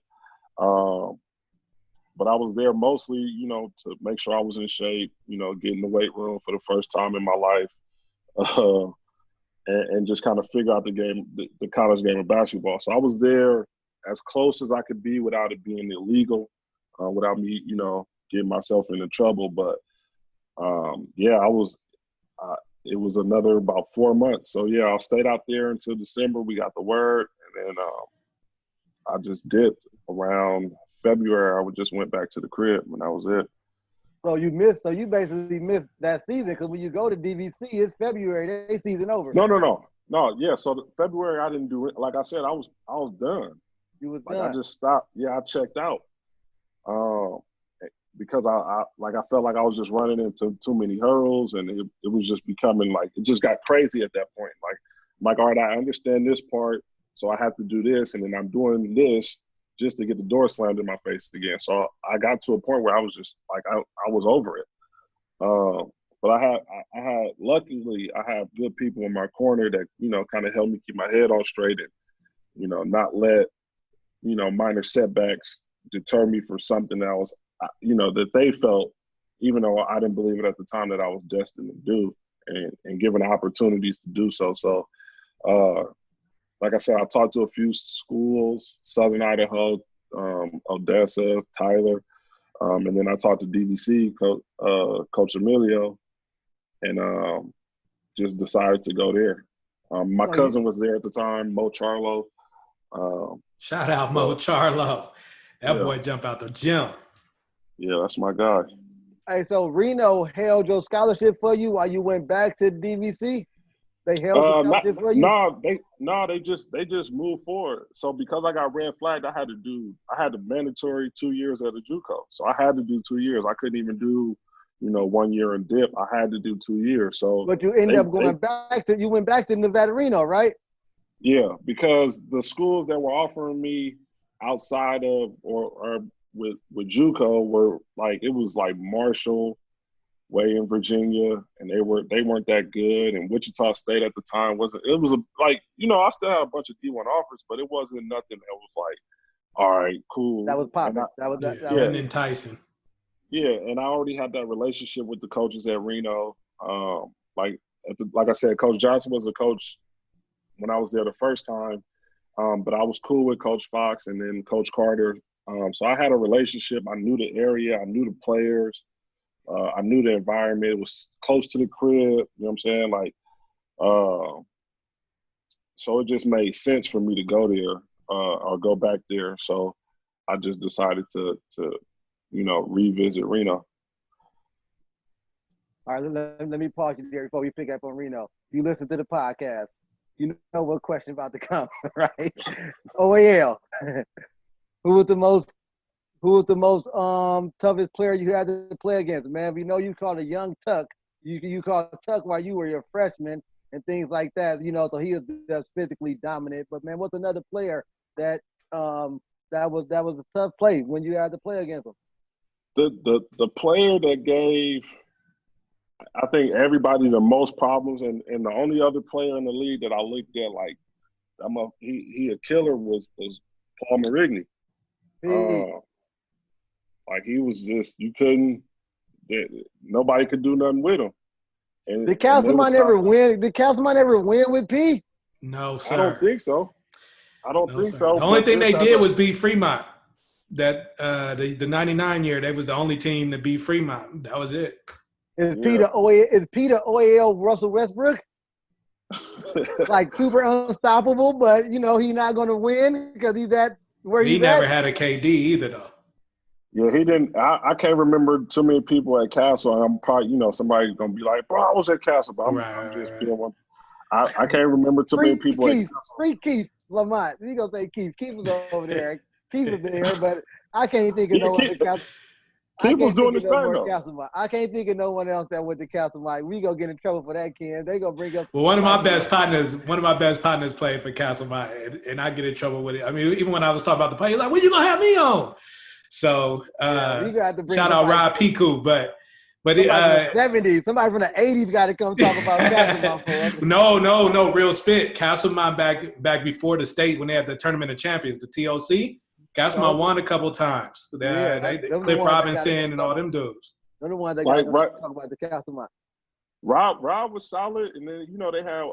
Speaker 1: But I was there mostly, to make sure I was in shape, get in the weight room for the first time in my life, and just kind of figure out the college game of basketball. So I was there as close as I could be without it being illegal, without me, getting myself into trouble. But, it was another about 4 months. So, yeah, I stayed out there until December. We got the word, and then I just dipped around February. I just went back to the crib, and that was it.
Speaker 2: So you basically missed that season because when you go to DVC, it's February. They season over.
Speaker 1: No. Yeah. So February, I didn't do it. Like I said, I was done.
Speaker 2: You was
Speaker 1: like
Speaker 2: done.
Speaker 1: I just stopped. Yeah, I checked out. Because I felt like I was just running into too many hurdles, and it was just becoming like, it just got crazy at that point. Like, all right, I understand this part, so I have to do this, and then I'm doing this just to get the door slammed in my face again. So I got to a point where I was just like, I was over it. But luckily I have good people in my corner that, kind of helped me keep my head on straight and, not let, minor setbacks deter me from something that was, that they felt, even though I didn't believe it at the time, that I was destined to do, and given opportunities to do so. So, like I said, I talked to a few schools, Southern Idaho, Odessa, Tyler, and then I talked to DVC, Coach Emilio, and just decided to go there. My cousin was there at the time, Mo Charlo.
Speaker 3: Shout out Mo Charlo. That boy jump out the gym.
Speaker 1: Yeah, that's my guy.
Speaker 2: Hey, so Reno held your scholarship for you while you went back to DVC? They held the scholarship for you?
Speaker 1: They just moved forward. So because I got red flagged, I had the mandatory 2 years at a JUCO. So I had to do 2 years. I couldn't even do, 1 year and dip. I had to do 2 years. So
Speaker 2: but you ended up going back to Nevada Reno, right?
Speaker 1: Yeah, because the schools that were offering me outside of or with JUCO were like, it was like Marshall, way in Virginia, and they weren't that good. And Wichita State at the time I still had a bunch of D1 offers, but it wasn't nothing that was like, all right, cool.
Speaker 2: That was popping. That was
Speaker 3: enticing.
Speaker 1: Yeah, and I already had that relationship with the coaches at Reno. Like I said, Coach Johnson was a coach when I was there the first time, but I was cool with Coach Fox and then Coach Carter. So I had a relationship. I knew the area. I knew the players. I knew the environment. It was close to the crib. You know what I'm saying? Like, so it just made sense for me to go there or go back there. So I just decided to revisit Reno.
Speaker 2: All right, let me pause you there before we pick up on Reno. You listen to the podcast. You know what question about to come, right? OAL. Who was the most toughest player you had to play against? Man, we know you called a young Tuck. You called Tuck while you were your freshman and things like that. So he was just physically dominant. But man, what's another player that was a tough play when you had to play against him?
Speaker 1: The player that gave, I think, everybody the most problems, and the only other player in the league that I looked at like, he a killer was Paul Marigny. Like he was just, nobody could do nothing with him. And,
Speaker 2: did Castleman ever win? Did Castleman ever win with P?
Speaker 3: No, sir.
Speaker 1: I don't think so.
Speaker 3: The only thing they did was beat Fremont. That the 99 year, they was the only team to beat Fremont. That was it.
Speaker 2: Is Peter OAL Russell Westbrook? Like super unstoppable, but he's not going to win because he's at where he's at.
Speaker 3: He never had a KD either, though.
Speaker 1: Yeah, he didn't. I can't remember too many people at Castle. I'm probably, somebody's gonna be like, "Bro, I was at Castle," but I'm just being one. I can't remember too many people at Castle.
Speaker 2: Free Keith Lamont. He gonna say Keith. Keith was over there. Keith was there, but I can't think of no other Castle.
Speaker 1: Keith was doing his thing though.
Speaker 2: I can't think of no one else that went to Castle Mike. We gonna get in trouble for that, Ken. They gonna bring up.
Speaker 3: Well, one of my best partners played for Castle Mike, and I get in trouble with it. I mean, even when I was talking about the play, he's like, "When you gonna have me on?" So shout out Rob Piku, but
Speaker 2: somebody from the 70s, somebody from the 80s got to come talk about Castle Mike.
Speaker 3: No, real spit. Castle Mike back before the state when they had the Tournament of Champions, the TOC. Castlemont won a couple times. Cliff Robinson and all them dudes.
Speaker 2: They're the ones that got to talk about the Castlemont.
Speaker 1: Rob was solid, and then they had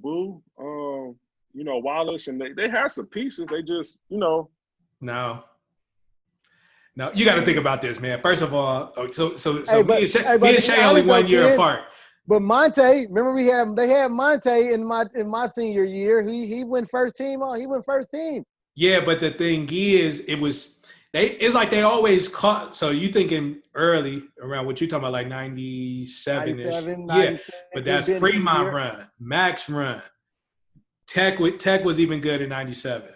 Speaker 1: Boo, Wallace, and they had some pieces. They just No, you got to think about this, man. First of all, me and Shay only 1 year apart.
Speaker 2: But Monte, remember they had Monte in my senior year. He went first team. He went first team.
Speaker 3: Yeah, but the thing is, it's like they always caught. So you thinking early around what you talking about, like 97-ish. Yeah, but that's Fremont run, Max run. Tech was even good in 97.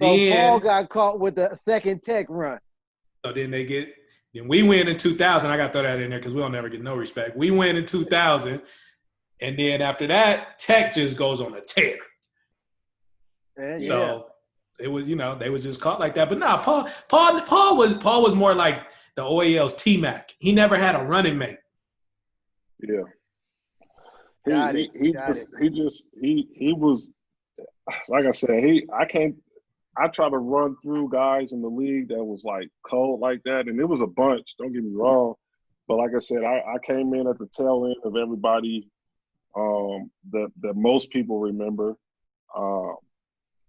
Speaker 2: So Paul got caught with the second Tech run.
Speaker 3: So then we win in 2000. I got to throw that in there because we don't never get no respect. We win in 2000, and then after that, Tech just goes on a tear.
Speaker 2: Yeah.
Speaker 3: So it was, they was just caught like that. But nah, Paul was more like the OAL's T-Mac. He never had a running mate.
Speaker 1: Yeah. He was like I said, I try to run through guys in the league that was like cold like that, and it was a bunch, don't get me wrong. But like I said, I came in at the tail end of everybody that most people remember.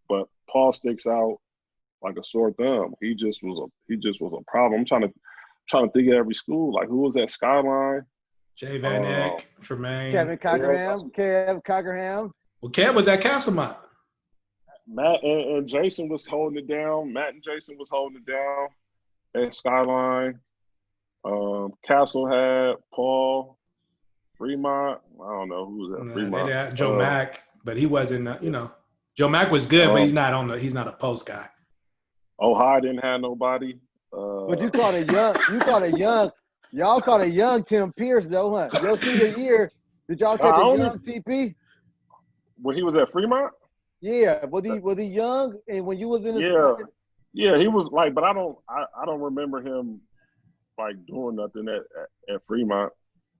Speaker 1: But Paul sticks out like a sore thumb. He just was a problem. I'm trying to think of every school. Like, who was at Skyline?
Speaker 3: Jay Van Eck, Tremaine.
Speaker 2: Kev Cockerham.
Speaker 3: Well, Kev was at Castlemont.
Speaker 1: Matt and Jason was holding it down. Matt and Jason was holding it down at Skyline. Castle had Paul, Fremont. I don't know who was at Fremont.
Speaker 3: They had Joe Mack, but he wasn't. Joe Mack was good, but he's not a post guy.
Speaker 1: Ohio didn't have nobody.
Speaker 2: But y'all caught a young Tim Pierce though, huh? Your senior year, did y'all catch a young TP?
Speaker 1: When he was at Fremont?
Speaker 2: Yeah, was he young? And when you was in the
Speaker 1: yeah, he was like, but I don't remember him like doing nothing at Fremont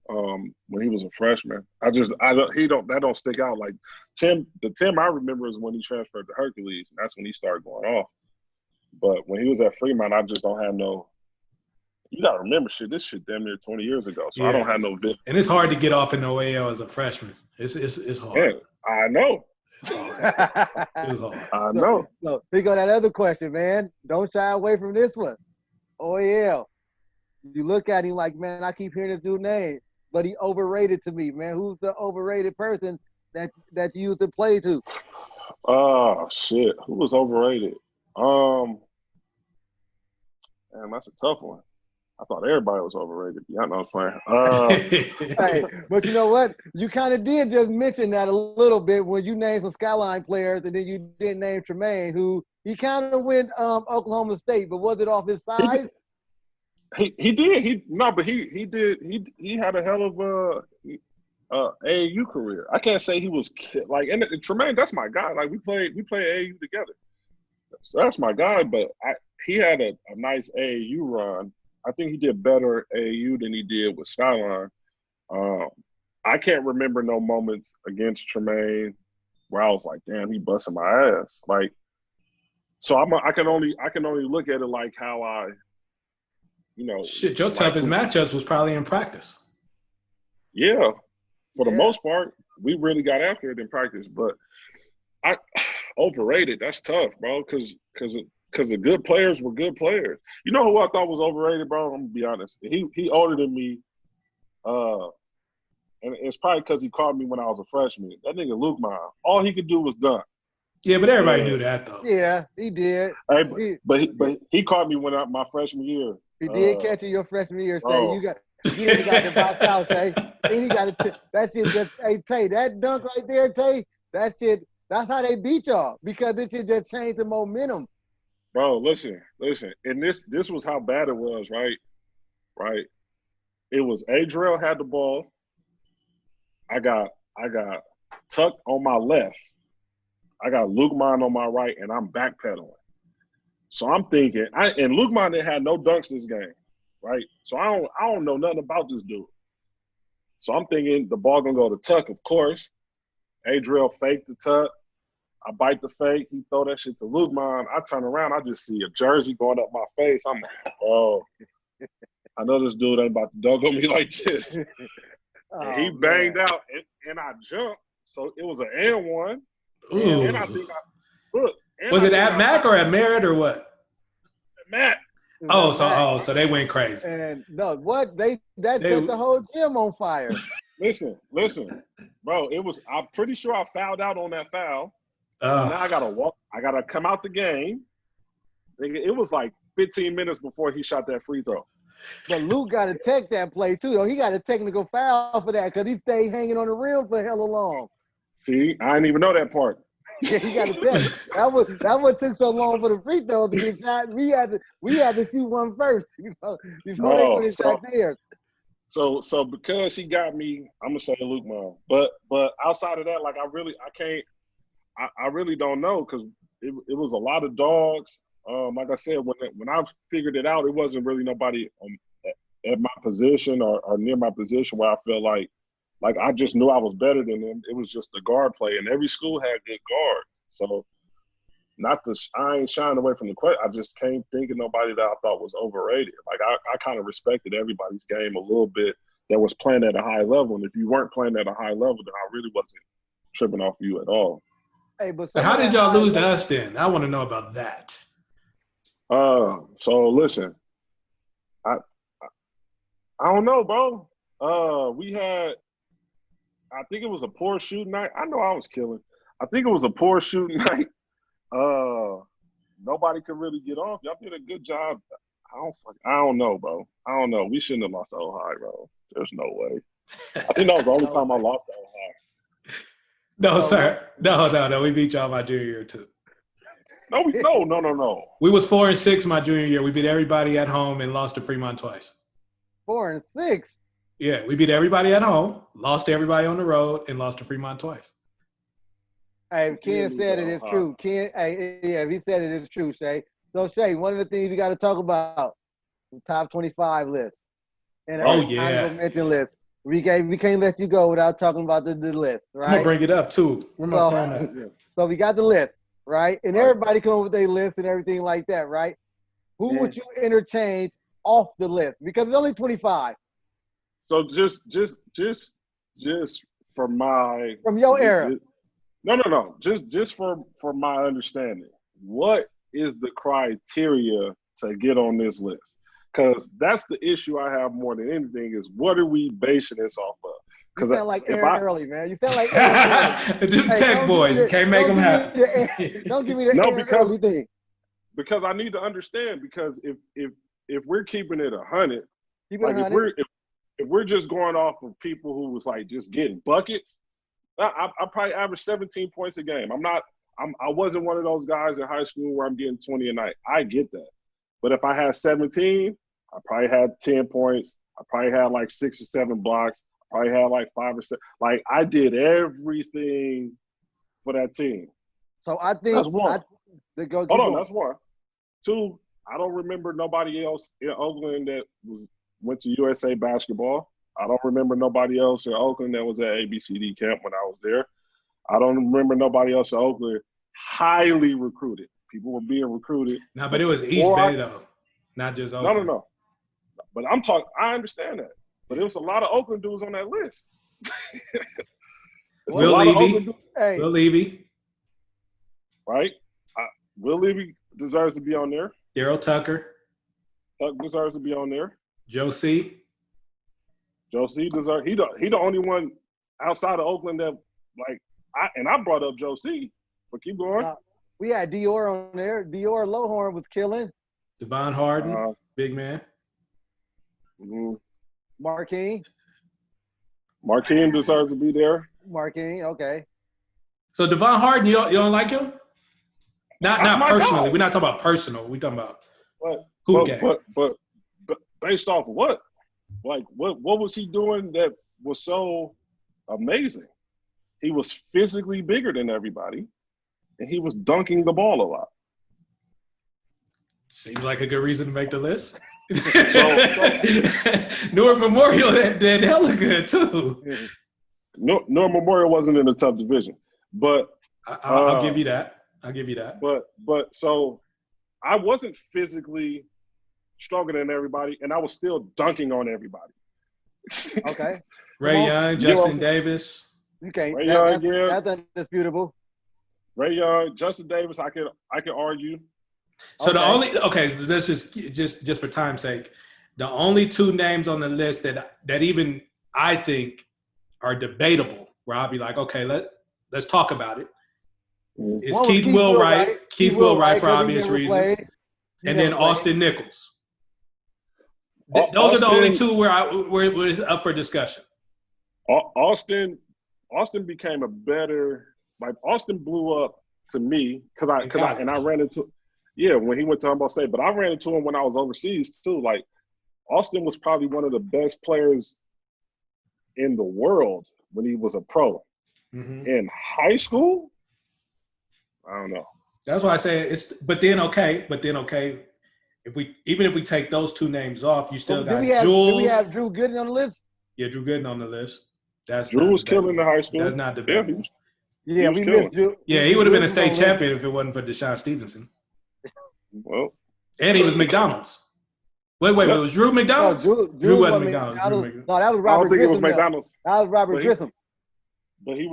Speaker 1: when he was a freshman. That don't stick out. Like Tim, the Tim I remember is when he transferred to Hercules, and that's when he started going off. But when he was at Fremont, I just don't have no. You gotta remember, this shit damn near 20 years ago. So I don't have no vid.
Speaker 3: And it's hard to get off in OAL as a freshman. It's hard.
Speaker 1: Yeah, I know.
Speaker 3: It's hard.
Speaker 1: I know.
Speaker 2: So here go that other question, man. Don't shy away from this one. OAL. You look at him like, man, I keep hearing this dude's name, but he overrated to me, man. Who's the overrated person that you used to play to?
Speaker 1: Oh shit, who was overrated? Man, that's a tough one. I thought everybody was overrated. Yeah, I know I was playing.
Speaker 2: Hey, but you know what? You kind of did just mention that a little bit when you named some Skyline players, and then you didn't name Tremaine, who he kind of went Oklahoma State, but was it off his size?
Speaker 1: He did. He had a hell of a AAU career. I can't say he was like, and Tremaine, that's my guy. Like we play AAU together. So that's my guy, but he had a nice AAU run. I think he did better AAU than he did with Skyline. I can't remember no moments against Tremaine where I was like, damn, he busted my ass. Like, so I can only look at it like how I,
Speaker 3: Shit, your toughest matchups was probably in practice.
Speaker 1: Yeah, for the most part, we really got after it in practice. But I overrated. That's tough, bro, because the good players were good players. You know who I thought was overrated, bro? I'm gonna be honest. He older than me, and it's probably because he caught me when I was a freshman. That nigga Luke Mine, all he could do was dunk.
Speaker 3: Yeah, but everybody knew that though.
Speaker 2: Yeah, he did.
Speaker 1: But he caught me when my freshman year.
Speaker 2: He did catch it your freshman year, Shay.
Speaker 1: Oh.
Speaker 2: You ain't got to box out, Shay. And he got to that shit just hey Tay, that dunk right there, Tay, that shit, that's how they beat y'all because this shit just changed the momentum.
Speaker 1: Bro, listen. And this was how bad it was, right? Right. It was Adriel had the ball. I got Tuck on my left. I got Lukman on my right, and I'm backpedaling. So I'm thinking, and Lukman didn't have no dunks this game, right? So I don't know nothing about this dude. So I'm thinking the ball gonna go to Tuck, of course. Adriel faked the Tuck. I bite the fake. He throw that shit to Lukman. I turn around. I just see a jersey going up my face. I'm like, oh, I know this dude ain't about to dunk on me like this. And he banged out, and I jumped. So it was an and one.
Speaker 3: Ooh.
Speaker 1: And I think look.
Speaker 3: Was it at Mac or at Merritt or what?
Speaker 1: Mac.
Speaker 3: So they went crazy.
Speaker 2: And no, what they set the whole gym on fire.
Speaker 1: Listen, bro. I'm pretty sure I fouled out on that foul. So now I gotta walk. I gotta come out the game. It was like 15 minutes before he shot that free throw.
Speaker 2: But Luke got to take that play too. Though. He got a technical foul for that because he stayed hanging on the rim for hella long.
Speaker 1: See, I didn't even know that part.
Speaker 2: Yeah, he got to take. That what took so long for the free throw to get shot. We had to shoot one first, before they put it shot there.
Speaker 1: So because he got me, I'm gonna say Luke Mom. But outside of that, like I really don't know because it was a lot of dogs. Like I said, when I figured it out, it wasn't really nobody at my position or near my position where I felt like I just knew I was better than them. It was just the guard play, and every school had good guards. So I ain't shying away from the question. I just can't think of nobody that I thought was overrated. Like I kind of respected everybody's game a little bit that was playing at a high level. And if you weren't playing at a high level, then I really wasn't tripping off you at all.
Speaker 2: Hey, but
Speaker 3: how did y'all lose to us then? I want to know about that.
Speaker 1: So listen, I don't know, bro. We had, I think it was a poor shooting night. I know I was killing. I think it was a poor shooting night. Nobody could really get off. Y'all did a good job. I don't know, bro. I don't know. We shouldn't have lost to Ohio, bro. There's no way. I think that was the only time I lost to Ohio.
Speaker 3: No, sir. No. We beat y'all my junior year too.
Speaker 1: No.
Speaker 3: We was 4-6 my junior year. We beat everybody at home and lost to Fremont twice.
Speaker 2: 4-6.
Speaker 3: Yeah, we beat everybody at home, lost to everybody on the road, and lost to Fremont twice.
Speaker 2: Hey, Ken said it is true. Ken, he said it is true, Shay. So, Shay, one of the things we got to talk about, the top 25 list. And honorable mention list. We can't let you go without talking about the list, right?
Speaker 3: I'm going to bring it up, too. Where my phone at?
Speaker 2: So, we got the list, right? And everybody come up with their list and everything like that, right? Who would you interchange off the list? Because it's only 25.
Speaker 1: So, just from
Speaker 2: your era.
Speaker 1: No. Just for my understanding, what is the criteria to get on this list? Because that's the issue I have more than anything is what are we basing this off of?
Speaker 2: You sound like Aaron Early, man. You sound like Aaron Early.
Speaker 3: Them tech boys, you can't make them happy.
Speaker 2: Don't give me the Aaron Early thing.
Speaker 1: Because I need to understand. Because if we're keeping it 100, if we're just going off of people who was like just getting buckets, I probably average 17 points a game. I wasn't one of those guys in high school where I'm getting 20 a night. I get that. But if I had 17, I probably had 10 points. I probably had like 6 or 7 blocks. I probably had like 5 or 6. Like I did everything for that team.
Speaker 2: So I think
Speaker 1: that's one. Hold on, that's one. 2, I don't remember nobody else in Oakland that went to USA basketball. I don't remember nobody else in Oakland that was at ABCD camp when I was there. I don't remember nobody else in Oakland highly recruited. People were being recruited.
Speaker 3: No, but it was East Bay, though, not just Oakland.
Speaker 1: No. But I'm talking – I understand that. But there was a lot of Oakland dudes on that list.
Speaker 3: Will Levy.
Speaker 1: Right? Will Levy deserves to be on there.
Speaker 3: Daryl Tucker.
Speaker 1: Tuck deserves to be on there.
Speaker 3: Joe C.
Speaker 1: deserves – he the only one outside of Oakland that, like – I brought up Joe C. But keep going.
Speaker 2: We had Dior on there. Dior Lohorn was killing.
Speaker 3: Devon Harden, big man.
Speaker 1: Mm-hmm.
Speaker 2: Marquine
Speaker 1: deserves to be there.
Speaker 2: Marquine, okay.
Speaker 3: So Devon Harden, you don't like him?
Speaker 1: That's
Speaker 3: Not
Speaker 1: my
Speaker 3: personally.
Speaker 1: guy.
Speaker 3: We're not talking about personal. We're talking about
Speaker 1: But,
Speaker 3: game.
Speaker 1: but based off of what? Like what was he doing that was so amazing? He was physically bigger than everybody, and he was dunking the ball a lot.
Speaker 3: Seems like a good reason to make the list. Newark Memorial did hella good too.
Speaker 1: Newark Memorial wasn't in a tough division, but
Speaker 3: I'll give you that.
Speaker 1: But so I wasn't physically stronger than everybody, and I was still dunking on everybody.
Speaker 2: Okay.
Speaker 3: Ray Young, Justin Davis.
Speaker 2: Okay.
Speaker 1: Ray Young,
Speaker 2: that's undisputable.
Speaker 1: Ray Young, Justin Davis, I can argue.
Speaker 3: So let's just for time's sake, the only two names on the list that even I think are debatable, where I'll be like, okay, let's talk about it. Is Keith Wheelwright. Keith Wheelwright for obvious reasons. And then Austin Nichols. Those are the only two where it's up for discussion.
Speaker 1: Austin became a better, like Austin blew up to me because I ran into when he went to Humboldt State, but I ran into him when I was overseas too. Like Austin was probably one of the best players in the world when he was a pro. Mm-hmm. In high school, I don't know.
Speaker 3: That's why I say it's. But then okay. If we take those two names off, you still got Jules.
Speaker 2: Do we have Drew Gooden on the list?
Speaker 3: Yeah, Drew Gooden on the list.
Speaker 1: Drew was killing the high school.
Speaker 3: That's not debatable.
Speaker 2: Yeah, we missed Drew.
Speaker 3: Yeah, he would have been a state champion if it wasn't for Deshaun Stevenson.
Speaker 1: Well,
Speaker 3: and he was McDonald's. Wait, it was Drew McDonald's?
Speaker 2: No, Drew wasn't McDonald's. No, that was Robert Grissom.
Speaker 1: I don't think it was McDonald's.
Speaker 2: That was Robert Grissom.
Speaker 1: But he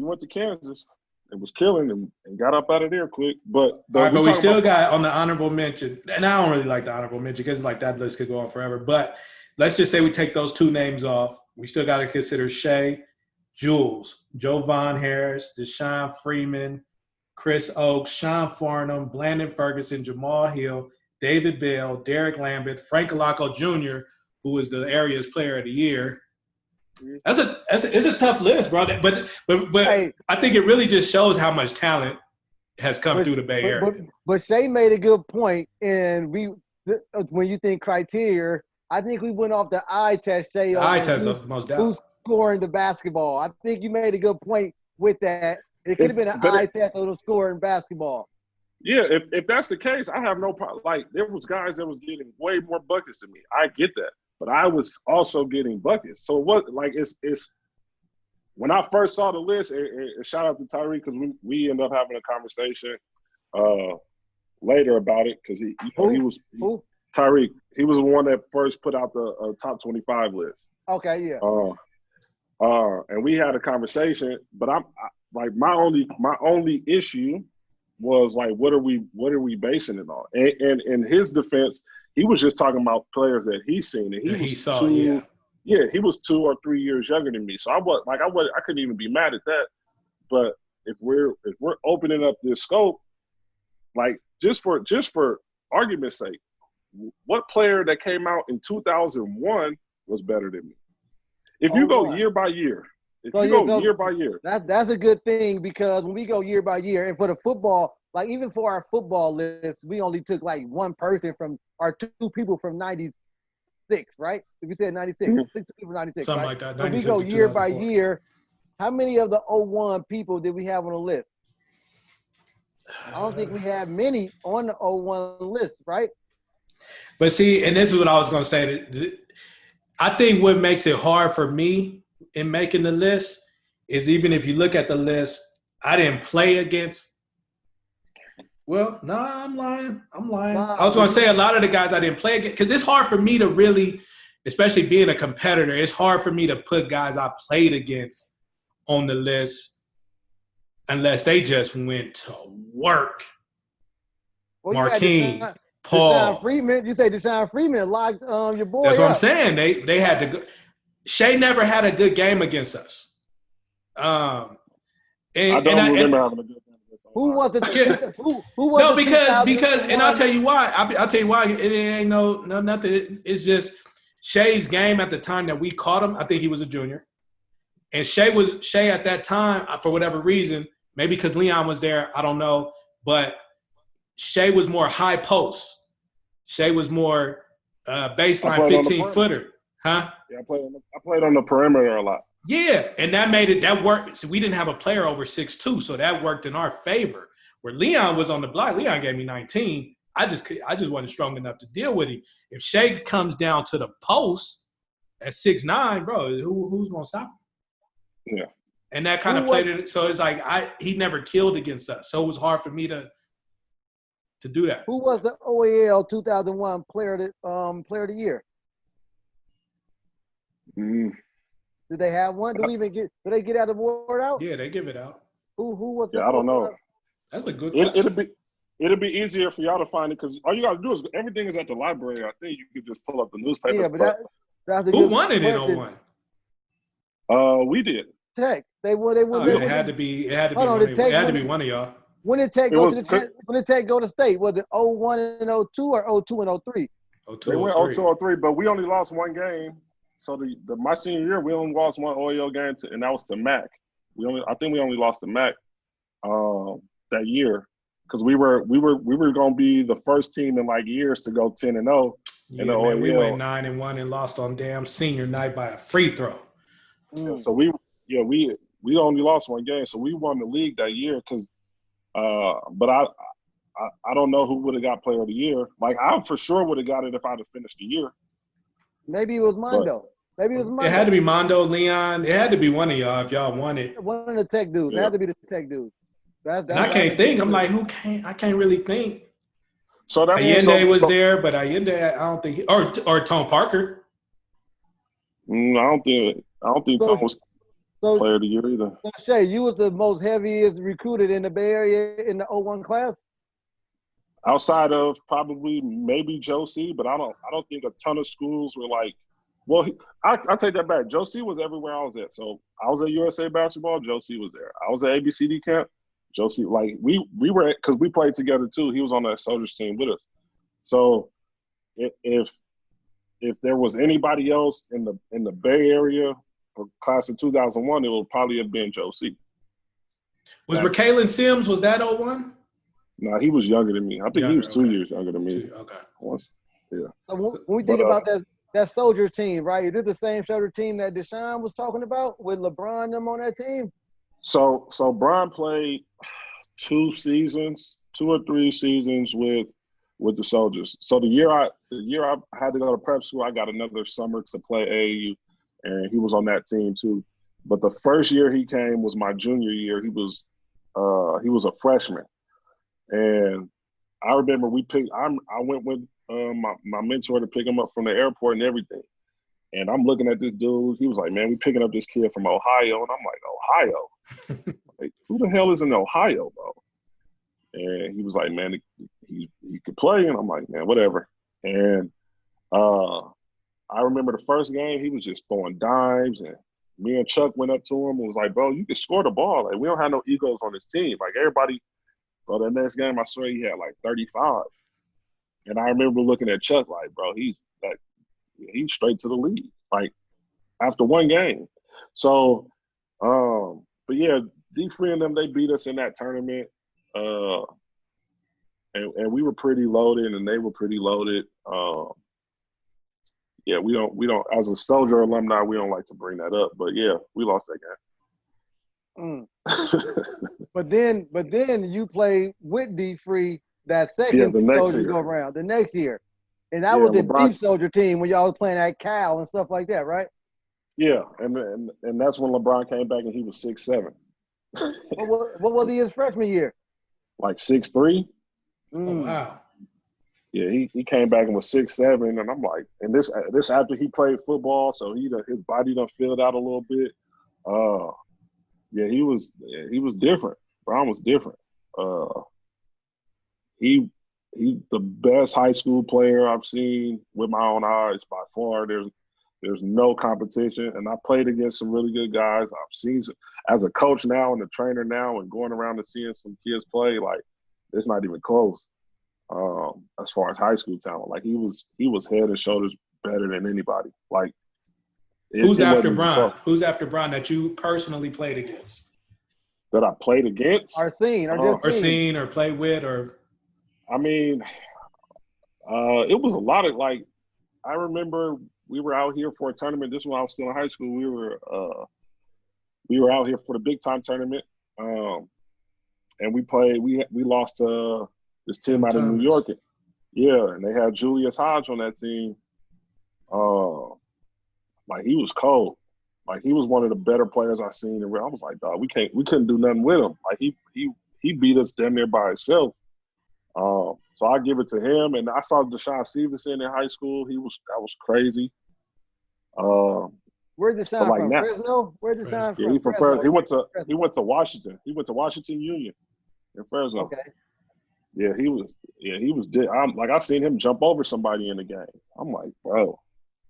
Speaker 1: went to Kansas and was killing and got up out of there quick. But
Speaker 3: we still got on the honorable mention, and I don't really like the honorable mention because like that list could go on forever. But let's just say we take those two names off. We still got to consider Shea, Jules, Jovan Harris, Deshaun Freeman, Chris Oakes, Sean Farnham, Blandon Ferguson, Jamal Hill, David Bell, Derek Lambeth, Frank Alaco Jr., who was the area's player of the year. It's a tough list, bro. But hey, I think it really just shows how much talent has come through the Bay Area.
Speaker 2: But Shay made a good point, and when you think criteria, I think we went off the eye test. Shay,
Speaker 3: the eye test, most definitely.
Speaker 2: Who's scoring the basketball? I think you made a good point with that. It could have been an eye test of scoring basketball.
Speaker 1: Yeah, if that's the case, I have no problem. Like there was guys that was getting way more buckets than me. I get that. But I was also getting buckets. So what? Like it's when I first saw the list. And shout out to Tyreek because we ended up having a conversation later about it because he was Tyreek. He was the one that first put out the top 25 list.
Speaker 2: Okay, yeah.
Speaker 1: And we had a conversation, but my only issue was like what are we basing it on? And in his defense, he was just talking about players that he's seen, and he was 2 or 3 years younger than me. So I couldn't even be mad at that. But if we're opening up this scope, like just for argument's sake, what player that came out in 2001 was better than me? If you go year by year, year by year,
Speaker 2: that's a good thing because when we go year by year, and for the football. Like, even for our football list, we only took, like, one person from – or two people from 96, right? If we said 96,
Speaker 1: mm-hmm.
Speaker 2: 6 people from 96,
Speaker 3: something
Speaker 2: right?
Speaker 3: like that.
Speaker 2: So we go year by year. How many of the 01 people did we have on the list? I don't think we have many on the 01 list, right?
Speaker 3: But, see, and this is what I was going to say. I think what makes it hard for me in making the list is even if you look at the list, I didn't play against – well, no, I'm lying. I was going to say a lot of the guys I didn't play against because it's hard for me to really, especially being a competitor, it's hard for me to put guys I played against on the list unless they just went to work.
Speaker 2: Well,
Speaker 3: Marquine, Paul.
Speaker 2: Deshaun Freeman. You say Deshaun Freeman locked your boy
Speaker 3: That's
Speaker 2: up.
Speaker 3: what I'm saying. They had to go. Shea never had a good game against us.
Speaker 1: I don't remember having a good game.
Speaker 2: Who was the who was
Speaker 3: no, because and I'll tell you why. I'll tell you why. It ain't no nothing. It's just Shay's game at the time that we caught him, I think he was a junior. And Shay at that time, for whatever reason, maybe because Leon was there, I don't know, but Shay was more high post. Shay was more baseline 15-footer. Huh?
Speaker 1: Yeah, I played on the perimeter a lot.
Speaker 3: Yeah, and that worked. So we didn't have a player over 6'2", so that worked in our favor. Where Leon was on the block, Leon gave me 19. I just wasn't strong enough to deal with him. If Shay comes down to the post at 6'9", bro, who's gonna stop him?
Speaker 1: Yeah.
Speaker 3: And that kind of played it. So it's like he never killed against us. So it was hard for me to do that.
Speaker 2: Who was the OAL 2001 player of the year? Did they have one? Do they get out the award out?
Speaker 3: Yeah, they give it out.
Speaker 2: Who was the
Speaker 1: I don't know.
Speaker 3: That's a good question.
Speaker 1: It'll be easier for y'all to find it because all you gotta do is everything is at the library. I think you could just pull up the newspaper.
Speaker 2: Yeah, but that's a
Speaker 3: who
Speaker 2: good
Speaker 3: won it
Speaker 2: question.
Speaker 3: in 01?
Speaker 1: We did.
Speaker 2: Tech. They won.
Speaker 3: It had to be one of y'all.
Speaker 2: When did Tech go to state? Was it 01 and 02 or 02 and 03?
Speaker 1: They went 02 or 03, but we only lost one game. So my senior year, we only lost one OEL game, and that was to MAC. I think we only lost to MAC that year because we were going to be the first team in like years to go 10-0.
Speaker 3: Yeah, man, we went 9-1 and lost on damn senior night by a free throw.
Speaker 1: So we only lost one game, so we won the league that year because. But I don't know who would have got player of the year. Like I for sure would have got it if I'd have finished the year.
Speaker 2: Maybe it was Mondo.
Speaker 3: It had to be Mondo, Leon. It had to be one of y'all if y'all won it.
Speaker 2: One of the Tech dudes.
Speaker 1: Yeah.
Speaker 2: It had to be the Tech dudes.
Speaker 3: I can't think. I'm like, I can't really think.
Speaker 1: So that's
Speaker 3: Allende was there, but Allende, I don't think or Tone Parker.
Speaker 1: I don't think Tom was player of the year either.
Speaker 2: So Shay, you was the most heaviest recruited in the Bay Area in the 01 class?
Speaker 1: Outside of probably maybe Joe C, but I don't think a ton of schools were like, well, I take that back. Joe C was everywhere I was at. So I was at USA Basketball, Joe C was there. I was at ABCD camp, Joe C. Like we were, because we played together too. He was on that Soldiers team with us. So if there was anybody else in the Bay Area for class of 2001, it would probably have been Joe C.
Speaker 3: Was Raquelin Sims, was that 01?
Speaker 1: No, he was younger than me. I think he was 2 years younger than me.
Speaker 3: Okay.
Speaker 1: Yeah.
Speaker 2: So when we think about that Soldier team, right? Is this the same Soldier team that Deshaun was talking about with LeBron and them on that team?
Speaker 1: So Brian played 2 or 3 seasons with the Soldiers. So the year I had to go to prep school, I got another summer to play AAU, and he was on that team too. But the first year he came was my junior year. He was a freshman, and I remember I went with my mentor to pick him up from the airport and everything. And I'm looking at this dude. He was like, "Man, we picking up this kid from Ohio," and I'm like, "Ohio? Like, who the hell is in Ohio, bro?" And he was like, "Man, he could play," and I'm like, "Man, whatever." And I remember the first game, he was just throwing dimes, and me and Chuck went up to him and was like, "Bro, you can score the ball. Like, we don't have no egos on this team. Like, everybody." Bro, that next game, I swear he had like 35. And I remember looking at Chuck like, "Bro, he's straight to the league." Like, after one game. So, but yeah, D3 and them, they beat us in that tournament. And we were pretty loaded, and they were pretty loaded. Yeah, we don't. As a Soldier alumni, we don't like to bring that up, but yeah, we lost that game.
Speaker 2: But then you played with D3 that second Soldier go around the next year, and that was the Deep Soldier team when y'all was playing at Cal and stuff like that, right?
Speaker 1: Yeah, and that's when LeBron came back and he was 6'7".
Speaker 2: What was he his freshman year?
Speaker 1: Like 6'3".
Speaker 3: Oh, wow.
Speaker 1: Yeah, he came back and was 6'7", and I'm like, and this after he played football, so his body done filled out a little bit. Yeah, he was different. Brown was different. He's the best high school player I've seen with my own eyes by far. There's no competition, and I played against some really good guys. I've seen as a coach now and a trainer now, and going around and seeing some kids play, like it's not even close. As far as high school talent, like he was head and shoulders better than anybody. Like,
Speaker 3: who's after
Speaker 1: wasn't even
Speaker 3: Bron?
Speaker 1: close.
Speaker 3: Who's after Bron that you personally played against?
Speaker 1: That I played against?
Speaker 2: Or seen, or just
Speaker 3: Or seen, or played with, or?
Speaker 1: I mean, it was a lot of, like, I remember we were out here for a tournament. This was when I was still in high school. We were out here for the big time tournament. And we played, we lost to this team out of New York. Yeah, and they had Julius Hodge on that team. Like, he was cold. Like, he was one of the better players I seen. And I was like, dog, we couldn't do nothing with him. Like, he beat us damn near by himself. So I give it to him. And I saw Deshaun Stevenson in high school. That was crazy.
Speaker 2: Where'd Deshaun
Speaker 1: like
Speaker 2: from?
Speaker 1: now,
Speaker 2: Fresno? Where'd Deshaun from?
Speaker 1: Yeah, he's from Fresno. He went to Washington. He went to Washington Union in Fresno. Okay. Yeah, he was I seen him jump over somebody in the game. I'm like, bro.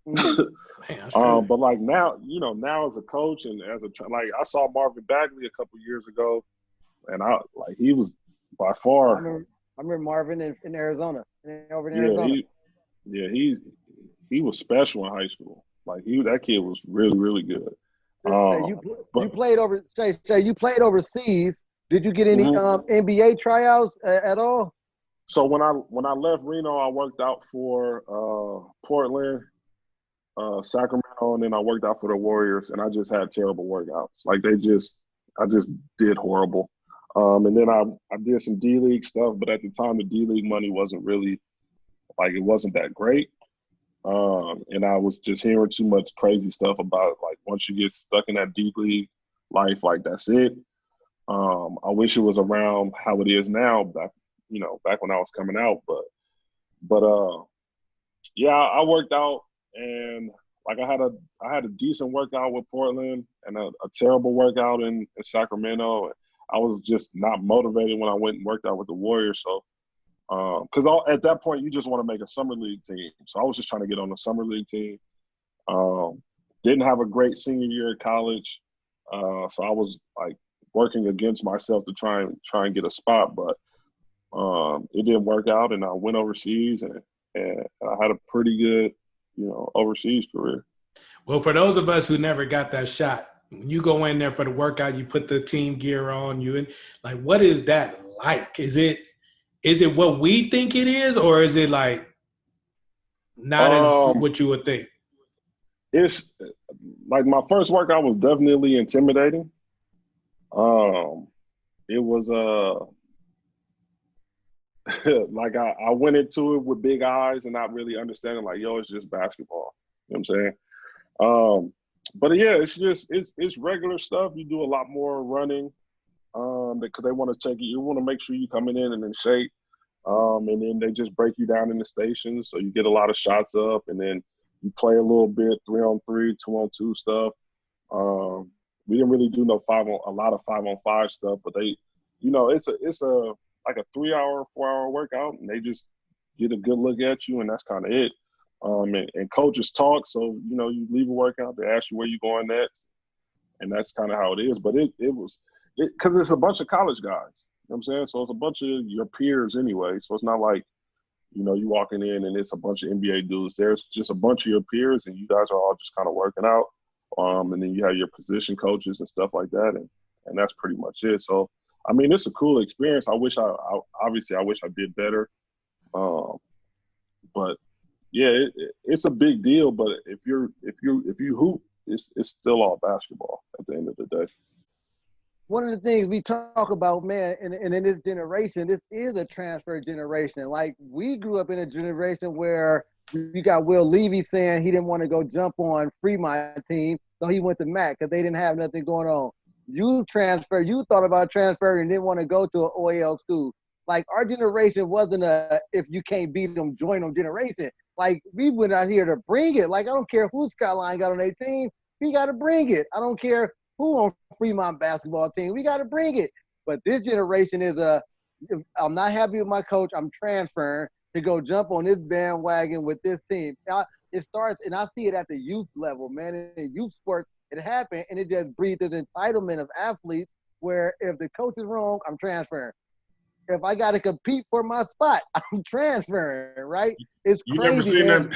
Speaker 1: Man, but like now, now as a coach and as I saw Marvin Bagley a couple years ago, and he was by far.
Speaker 2: I remember Marvin in Arizona. Over in Arizona.
Speaker 1: He was special in high school. Like, that kid was really, really good.
Speaker 2: You played you played overseas. Did you get any NBA tryouts at all?
Speaker 1: So when I left Reno, I worked out for Portland, Sacramento, and then I worked out for the Warriors, and I just had terrible workouts. Like, I just did horrible. And then I did some D-League stuff, but at the time the D-League money wasn't really, like, it wasn't that great. And I was just hearing too much crazy stuff about, like, once you get stuck in that D-League life, like, that's it. I wish it was around how it is now, back when I was coming out. But yeah, I worked out, and like I had a decent workout with Portland and a terrible workout in Sacramento. And I was just not motivated when I went and worked out with the Warriors. So, because at that point you just want to make a summer league team. So I was just trying to get on the summer league team. Didn't have a great senior year at college, so I was like working against myself to try and get a spot, but it didn't work out, and I went overseas, and I had a pretty good, overseas career.
Speaker 3: Well, for those of us who never got that shot, when you go in there for the workout, you put the team gear on, like, what is that like? Is it what we think it is, or is it like not as what you would think?
Speaker 1: It's like, my first workout was definitely intimidating. It was like I went into it with big eyes and not really understanding, like, yo, it's just basketball. You know what I'm saying? But yeah, it's regular stuff. You do a lot more running, because they want to take you. You want to make sure you're coming in and in shape. And then they just break you down in the stations, so you get a lot of shots up, and then you play a little bit 3-on-3, 2-on-2 stuff. We didn't really do a lot of 5-on-5 stuff, but they, it's like a 3-hour, 4-hour workout, and they just get a good look at you, and that's kind of it. And coaches talk, so you leave a workout, they ask you where you're going next, and that's kind of how it is. But it was because it's a bunch of college guys. You know what I'm saying? So it's a bunch of your peers anyway. So it's not like, you walking in and it's a bunch of NBA dudes. There's just a bunch of your peers, and you guys are all just kind of working out. And then you have your position coaches and stuff like that, and that's pretty much it. So, I mean, it's a cool experience. I wish I did better. But yeah, it's a big deal. But if you hoop, it's still all basketball at the end of the day.
Speaker 2: One of the things we talk about, man, and in this generation, this is a transfer generation. Like, we grew up in a generation where you got Will Levy saying he didn't want to go jump on Fremont team, so he went to Mac because they didn't have nothing going on. You thought about transferring and didn't want to go to an OAL school. Like, our generation wasn't a if you can't beat them, join them generation. Like, we went out here to bring it. Like, I don't care who Skyline got on their team. We got to bring it. I don't care who on Fremont basketball team. We got to bring it. But this generation is I'm not happy with my coach. I'm transferring to go jump on this bandwagon with this team. It starts, and I see it at the youth level, man. In youth sports, it happened, and it just breeds this entitlement of athletes where if the coach is wrong, I'm transferring. If I got to compete for my spot, I'm transferring, right? It's crazy, man.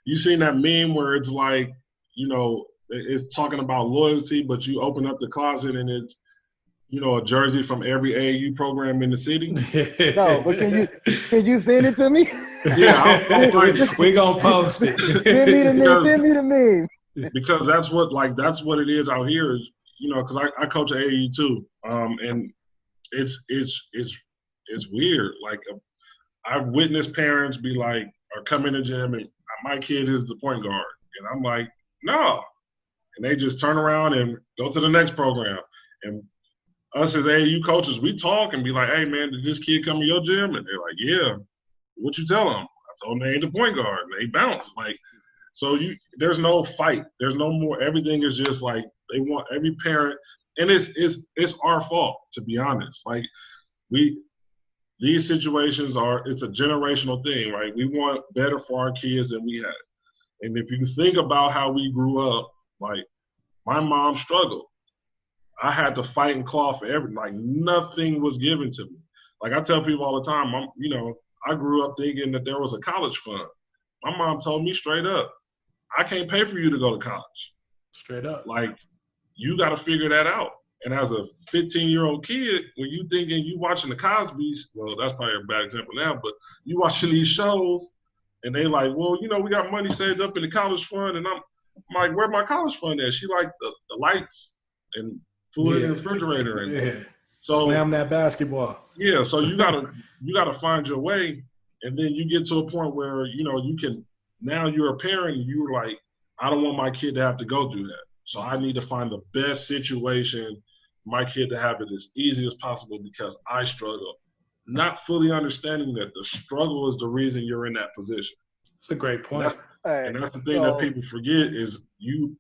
Speaker 4: you seen that meme where it's like, you know, it's talking about loyalty, but you open up the closet and it's, you know, a jersey from every AAU program in the city.
Speaker 2: No, but can you send it to me?
Speaker 4: Yeah, I'll find it.
Speaker 3: We gonna post it.
Speaker 2: Send me the meme. Send me the meme.
Speaker 4: Because that's what it is out here. Is, you know, because I coach AAU too, and it's weird. Like I've witnessed parents be like, or come in the gym and my kid is the point guard, and I'm like, no, and they just turn around and go to the next program. And us as AAU coaches, we talk and be like, hey man, did this kid come to your gym? And they're like, yeah. What you tell them? I told them they ain't the point guard. And they bounce. Like, so there's no fight. There's no more. Everything is just like they want every parent, and it's our fault, to be honest. Like these situations it's a generational thing, right? We want better for our kids than we had. And if you think about how we grew up, like my mom struggled. I had to fight and claw for everything. Like nothing was given to me. Like I tell people all the time, I grew up thinking that there was a college fund. My mom told me straight up, I can't pay for you to go to college.
Speaker 3: Straight up.
Speaker 4: Like, you got to figure that out. And as a 15-year-old kid, when you thinking you watching the Cosby's, well, that's probably a bad example now, but you watching these shows and they like, well, you know, we got money saved up in the college fund. And I'm like, where my college fund at? She like the lights and food in the refrigerator. And
Speaker 3: so slam that basketball.
Speaker 4: Yeah, so you gotta find your way, and then you get to a point where you know you can. Now you're a parent, and you're like, I don't want my kid to have to go through that. So I need to find the best situation for my kid to have it as easy as possible because I struggle, not fully understanding that the struggle is the reason you're in that position.
Speaker 3: That's a great point.
Speaker 4: And that's the thing that people forget is you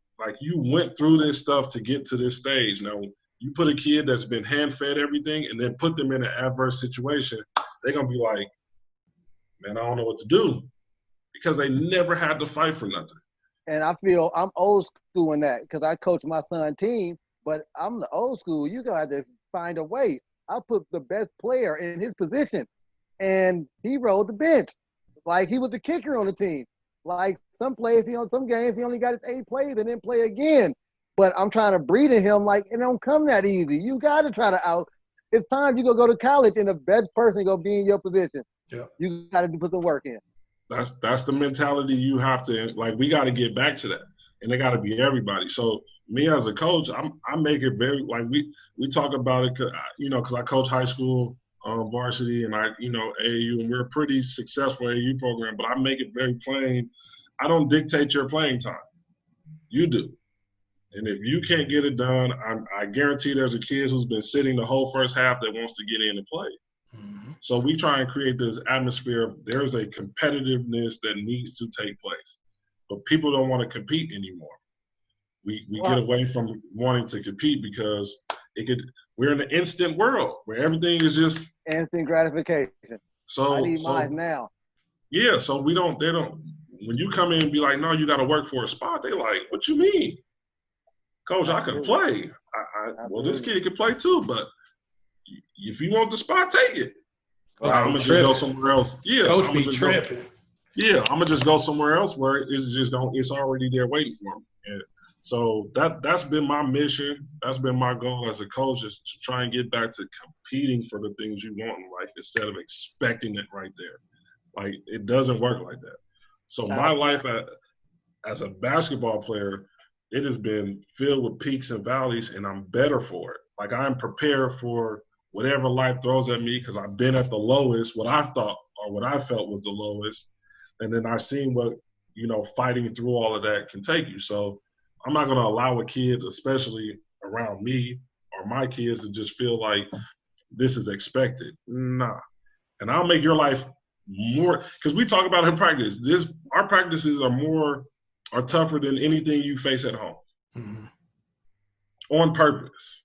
Speaker 4: went through this stuff to get to this stage. Now, you put a kid that's been hand-fed everything and then put them in an adverse situation, they're going to be like, man, I don't know what to do because they never had to fight for nothing.
Speaker 2: And I feel I'm old school in that because I coach my son's team, but I'm the old school. You got to find a way. I put the best player in his position, and he rode the bench like he was the kicker on the team. Like some plays, some games, he only got his 8 plays and then play again. But I'm trying to breed in him like it don't come that easy. You got to try to out. It's time you go to college and the best person going to be in your position. Yeah. You got to put the work in.
Speaker 4: That's the mentality you have to, like, we got to get back to that. And it got to be everybody. So me as a coach, I make it very, like we talk about it, because I coach high school varsity and AAU, and we're a pretty successful AAU program, but I make it very plain. I don't dictate your playing time. You do. And if you can't get it done, I guarantee there's a kid who's been sitting the whole first half that wants to get in and play. Mm-hmm. So we try and create this atmosphere of there's a competitiveness that needs to take place. But people don't want to compete anymore. We get away from wanting to compete because we're in an instant world where everything is just
Speaker 2: instant gratification.
Speaker 4: So
Speaker 2: I need mine now.
Speaker 4: Yeah, so they don't when you come in and be like, no, you got to work for a spot, they like, what you mean? Coach, I can play. Well, this kid can play too, but if you want the spot, take it. I'm gonna just go somewhere else. Yeah,
Speaker 3: Coach be tripping.
Speaker 4: I'm gonna just go somewhere else where it's already there waiting for me. And so that's been my mission. That's been my goal as a coach, is to try and get back to competing for the things you want in life instead of expecting it right there. Like, it doesn't work like that. So my life as a basketball player, it has been filled with peaks and valleys, and I'm better for it. Like, I'm prepared for whatever life throws at me because I've been at the lowest, what I thought or what I felt was the lowest. And then I've seen what, fighting through all of that can take you. So I'm not going to allow a kid, especially around me or my kids, to just feel like this is expected. Nah. And I'll make your life more, because we talk about it in practice. Our practices are tougher than anything you face at home. Mm-hmm. On purpose.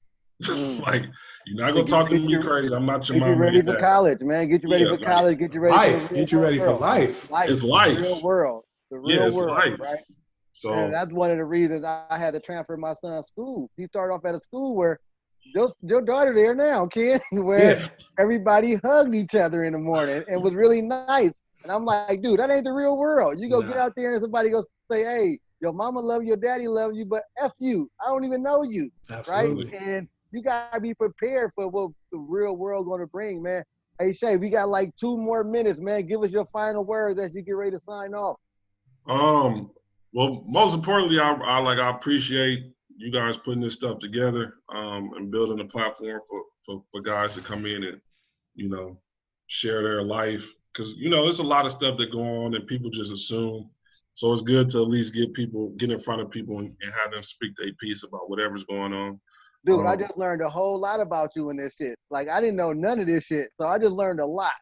Speaker 4: Like, you're not going to talk to me crazy. I'm not your mom.
Speaker 2: Get you ready for college, man. Get you ready for college. Get you ready
Speaker 3: life. Get you ready for life.
Speaker 4: It's life.
Speaker 2: The real world. The real world,
Speaker 4: life.
Speaker 2: Right?
Speaker 4: So,
Speaker 2: and that's one of the reasons I had to transfer my son's school. He started off at a school where your daughter there now, Ken, where everybody hugged each other in the morning and was really nice. And I'm like, dude, that ain't the real world. You go
Speaker 3: Nah.
Speaker 2: get out there and somebody go say, hey, your mama love you, your daddy love you, but F you. I don't even know you,
Speaker 3: Absolutely.
Speaker 2: right? And you got to be prepared for what the real world going to bring, man. Hey, Shay, we got like 2 more minutes, man. Give us your final words as you get ready to sign off.
Speaker 4: Well, most importantly, I appreciate you guys putting this stuff together, and building a platform for guys to come in and, you know, share their life. Because, you know, there's a lot of stuff that go on and people just assume. So it's good to at least get in front of people and have them speak their piece about whatever's going on.
Speaker 2: Dude, I just learned a whole lot about you in this shit. Like, I didn't know none of this shit, so I just learned a lot.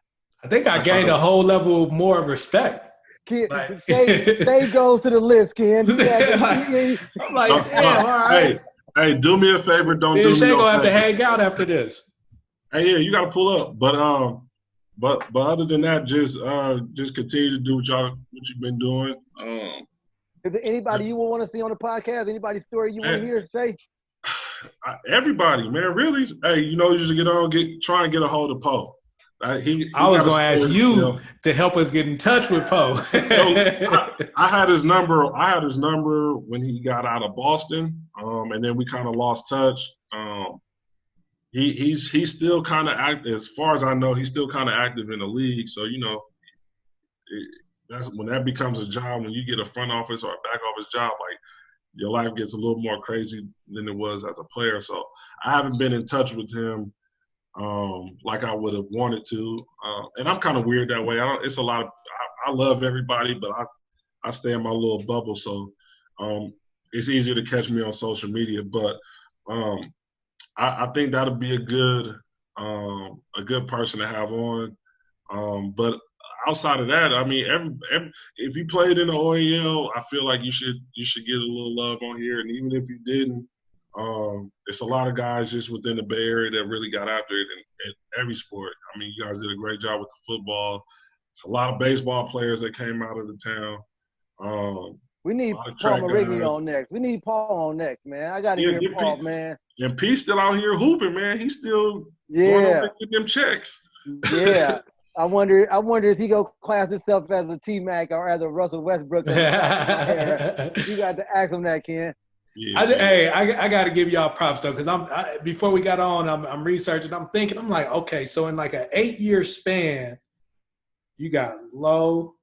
Speaker 3: I think I gained a whole level more of respect.
Speaker 2: Kid,
Speaker 3: Like,
Speaker 2: Shay goes to the list, Ken.
Speaker 3: I'm like, damn, all right.
Speaker 4: Hey, do me a favor. Don't do me
Speaker 3: Shay
Speaker 4: no
Speaker 3: gonna have to
Speaker 4: favor.
Speaker 3: hang out after this.
Speaker 4: Hey, yeah, you got to pull up. But other than that, just continue to do what you've been doing.
Speaker 2: Is there anybody you would want to see on the podcast? Anybody's story you want to hear, Shay?
Speaker 4: Everybody, man, really. Hey, you know, you should try and get a hold of Poe.
Speaker 3: I was going to ask you to help us get in touch with Poe.
Speaker 4: I had his number. When he got out of Boston, and then we kind of lost touch. He's still kind of active. As far as I know, he's still kind of active in the league. So, you know, that's when that becomes a job. When you get a front office or a back office job, like, your life gets a little more crazy than it was as a player. So I haven't been in touch with him like I would have wanted to. And I'm kind of weird that way. I love everybody, but I stay in my little bubble. So it's easier to catch me on social media. But I think that'll be a good person to have on. But outside of that, I mean, if you played in the OAL, I feel like you should get a little love on here. And even if you didn't, it's a lot of guys just within the Bay Area that really got after it in every sport. I mean, you guys did a great job with the football. It's a lot of baseball players that came out of the town.
Speaker 2: We need Paul Marigny on next. We need Paul on next, man. I got to hear Paul, man.
Speaker 4: And P's still out here hooping, man. He's still going over to get them checks.
Speaker 2: Yeah. I wonder if he go class himself as a T-Mac or as a Russell Westbrook. You got to ask him that, Ken.
Speaker 3: Yeah. I got to give y'all props though, because before we got on, I'm researching. I'm thinking, I'm like, okay, so in like an 8-year span, you got Lowe,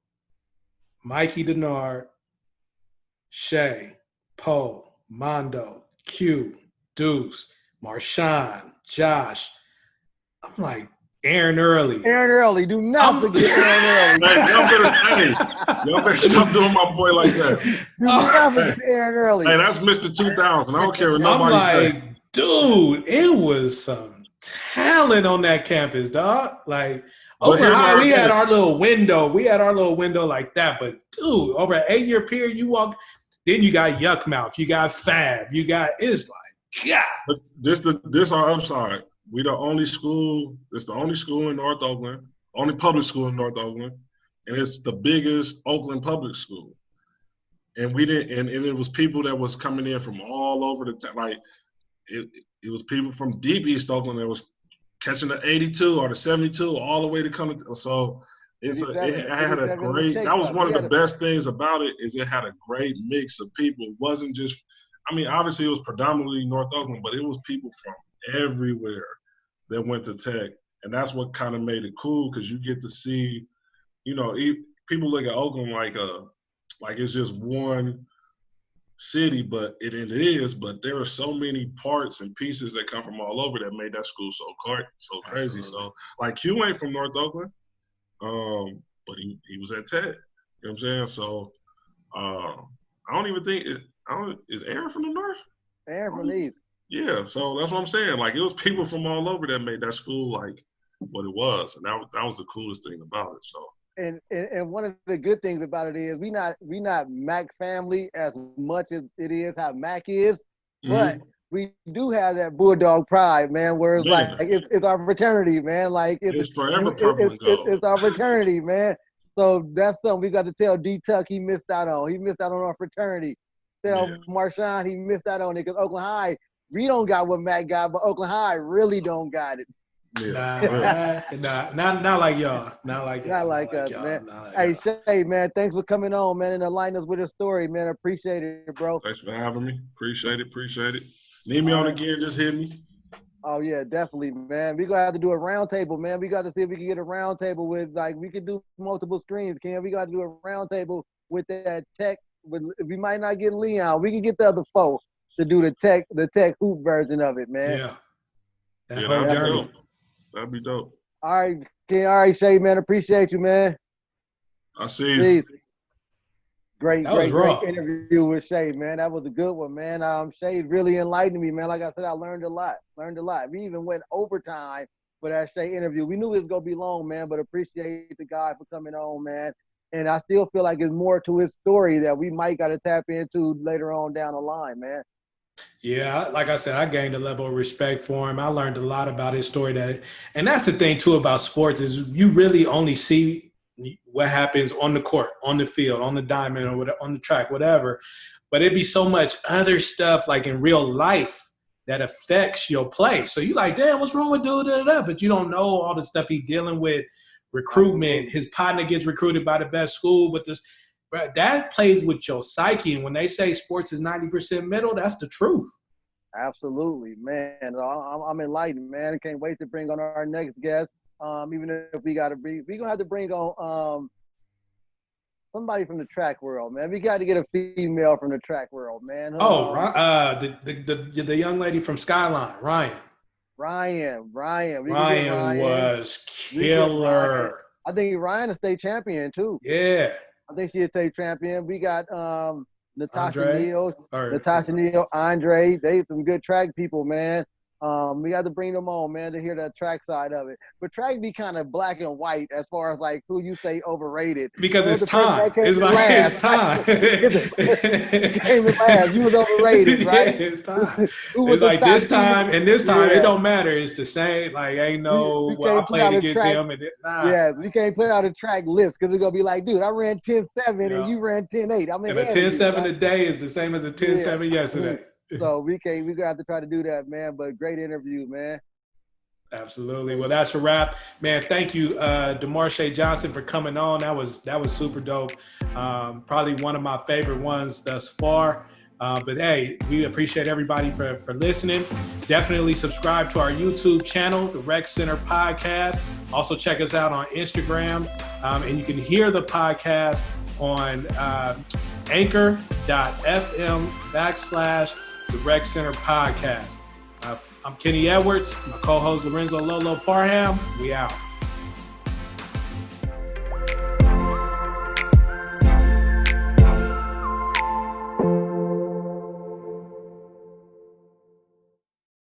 Speaker 3: Mikey Denard, Shay, Poe, Mondo, Q, Deuce, Marshawn, Josh. I'm like, Aaron Early. Do not forget Aaron Early.
Speaker 4: Y'all better stop doing my boy like that.
Speaker 2: Do not forget Aaron Early.
Speaker 4: Hey, that's Mr. 2000. I don't care what nobody says.
Speaker 3: I'm like, dude, it was some talent on that campus, dog. Like, Oakland High, we had our little window. Like that. But, dude, over an 8-year period, you walk. Then you got Yuckmouth. You got Fab. It's like, God.
Speaker 4: But this our upside. We the only school. It's the only school in North Oakland, only public school in North Oakland, and it's the biggest Oakland public school. And we didn't. And it was people that was coming in from all over the town. Like it was people from deep East Oakland that was catching the 82 or the 72 all the way to come. So it had a great. That was one of the best things about it is it had a great mix of people. It wasn't just. I mean, obviously it was predominantly North Oakland, but it was people from everywhere that went to Tech, and that's what kind of made it cool because you get to see, you know, people look at Oakland like it's just one city, but it is. But there are so many parts and pieces that come from all over that made that school so crazy.
Speaker 3: Absolutely.
Speaker 4: So like Q ain't from North Oakland, but he was at Tech. You know what I'm saying? So I don't even think is Aaron from the North?
Speaker 2: Aaron from the East.
Speaker 4: Yeah, so that's what I'm saying. Like, it was people from all over that made that school like what it was, and that was the coolest thing about it. So,
Speaker 2: and one of the good things about it is we not Mac family as much as it is how Mac is, but we do have that Bulldog pride, man. Where it's like it's our fraternity, man. Like
Speaker 4: it's forever purple and gold.
Speaker 2: It's our fraternity, man. So that's something we got to tell D-Tuck he missed out on. He missed out on our fraternity. Tell Marshawn he missed out on it because Oakland High. We don't got what Mac got, but Oakland High really don't got it.
Speaker 4: Yeah.
Speaker 3: Not like y'all. Not like y'all.
Speaker 2: Not like us,
Speaker 3: y'all.
Speaker 2: man.
Speaker 3: Not like
Speaker 2: Hey,
Speaker 3: y'all.
Speaker 2: Shay, man, thanks for coming on, man, and aligning us with a story, man. Appreciate it, bro.
Speaker 4: Thanks for having me. Appreciate it. Need me
Speaker 2: All
Speaker 4: on
Speaker 2: right.
Speaker 4: again, just hit me.
Speaker 2: Oh yeah, definitely, man. We gonna have to do a round table, man. We got to see if we can get a round table with we could do multiple screens, Ken. We got to do a round table with that tech. We might not get Leon. We can get the other four to do the tech hoop version of it, man.
Speaker 3: Yeah. That
Speaker 4: Yeah,
Speaker 3: whole
Speaker 4: that'd be
Speaker 3: journey.
Speaker 4: dope. That'd be dope.
Speaker 2: All right, Ken. All right, Shay, man. Appreciate you, man.
Speaker 4: I see you.
Speaker 2: Peace. Great
Speaker 3: That was raw.
Speaker 2: interview with Shay, man. That was a good one, man. Shay really enlightened me, man. Like I said, I learned a lot. We even went overtime for that Shay interview. We knew it was gonna be long, man, but appreciate the guy for coming on, man. And I still feel like there's more to his story that we might got to tap into later on down the line, man.
Speaker 3: Yeah, like I said, I gained a level of respect for him. I learned a lot about his story. And that's the thing too about sports is you really only see what happens on the court, on the field, on the diamond, or on the track, whatever. But it'd be so much other stuff like in real life that affects your play. So you like, damn, what's wrong with dude? But you don't know all the stuff he's dealing with, recruitment. His partner gets recruited by the best school, but that plays with your psyche. And when they say sports is 90% mental, that's the truth.
Speaker 2: Absolutely, man. I'm enlightened, man. I can't wait to bring on our next guest. Even if we're gonna have to bring on somebody from the track world, man. We got to get a female from the track world, man.
Speaker 3: The young lady from Skyline, Ryan.
Speaker 2: Ryan.
Speaker 3: Ryan was killer.
Speaker 2: I think Ryan is state champion too.
Speaker 3: Yeah.
Speaker 2: I think she's a state champion. We got Natasha Neal, Andre. They some good track people, man. We got to bring them on, man, to hear that track side of it. But track be kind of black and white as far as like who you say overrated.
Speaker 3: Because it's time. It's like last. It's time.
Speaker 2: You came in last. You was overrated, right?
Speaker 3: Yeah, it's time. It's like this time and this time. Yeah. It don't matter. It's the same. Like ain't no. I played against him. And
Speaker 2: Yeah, we can't put out a track list because it's gonna be like, dude, I ran 10-7 and you ran 10-8. I mean,
Speaker 3: and a 10-7 today is the same as a 10-7 yesterday.
Speaker 2: So we got to have to try to do that, man. But great interview, man.
Speaker 3: Absolutely. Well, that's a wrap, man. Thank you, Demarshay Johnson, for coming on. That was super dope. Probably one of my favorite ones thus far. But hey, we appreciate everybody for listening. Definitely subscribe to our YouTube channel, the Rec Center Podcast. Also check us out on Instagram, and you can hear the podcast on anchor.fm/The Rec Center Podcast. I'm Kenny Edwards, my co-host Lorenzo Lolo Parham. We out.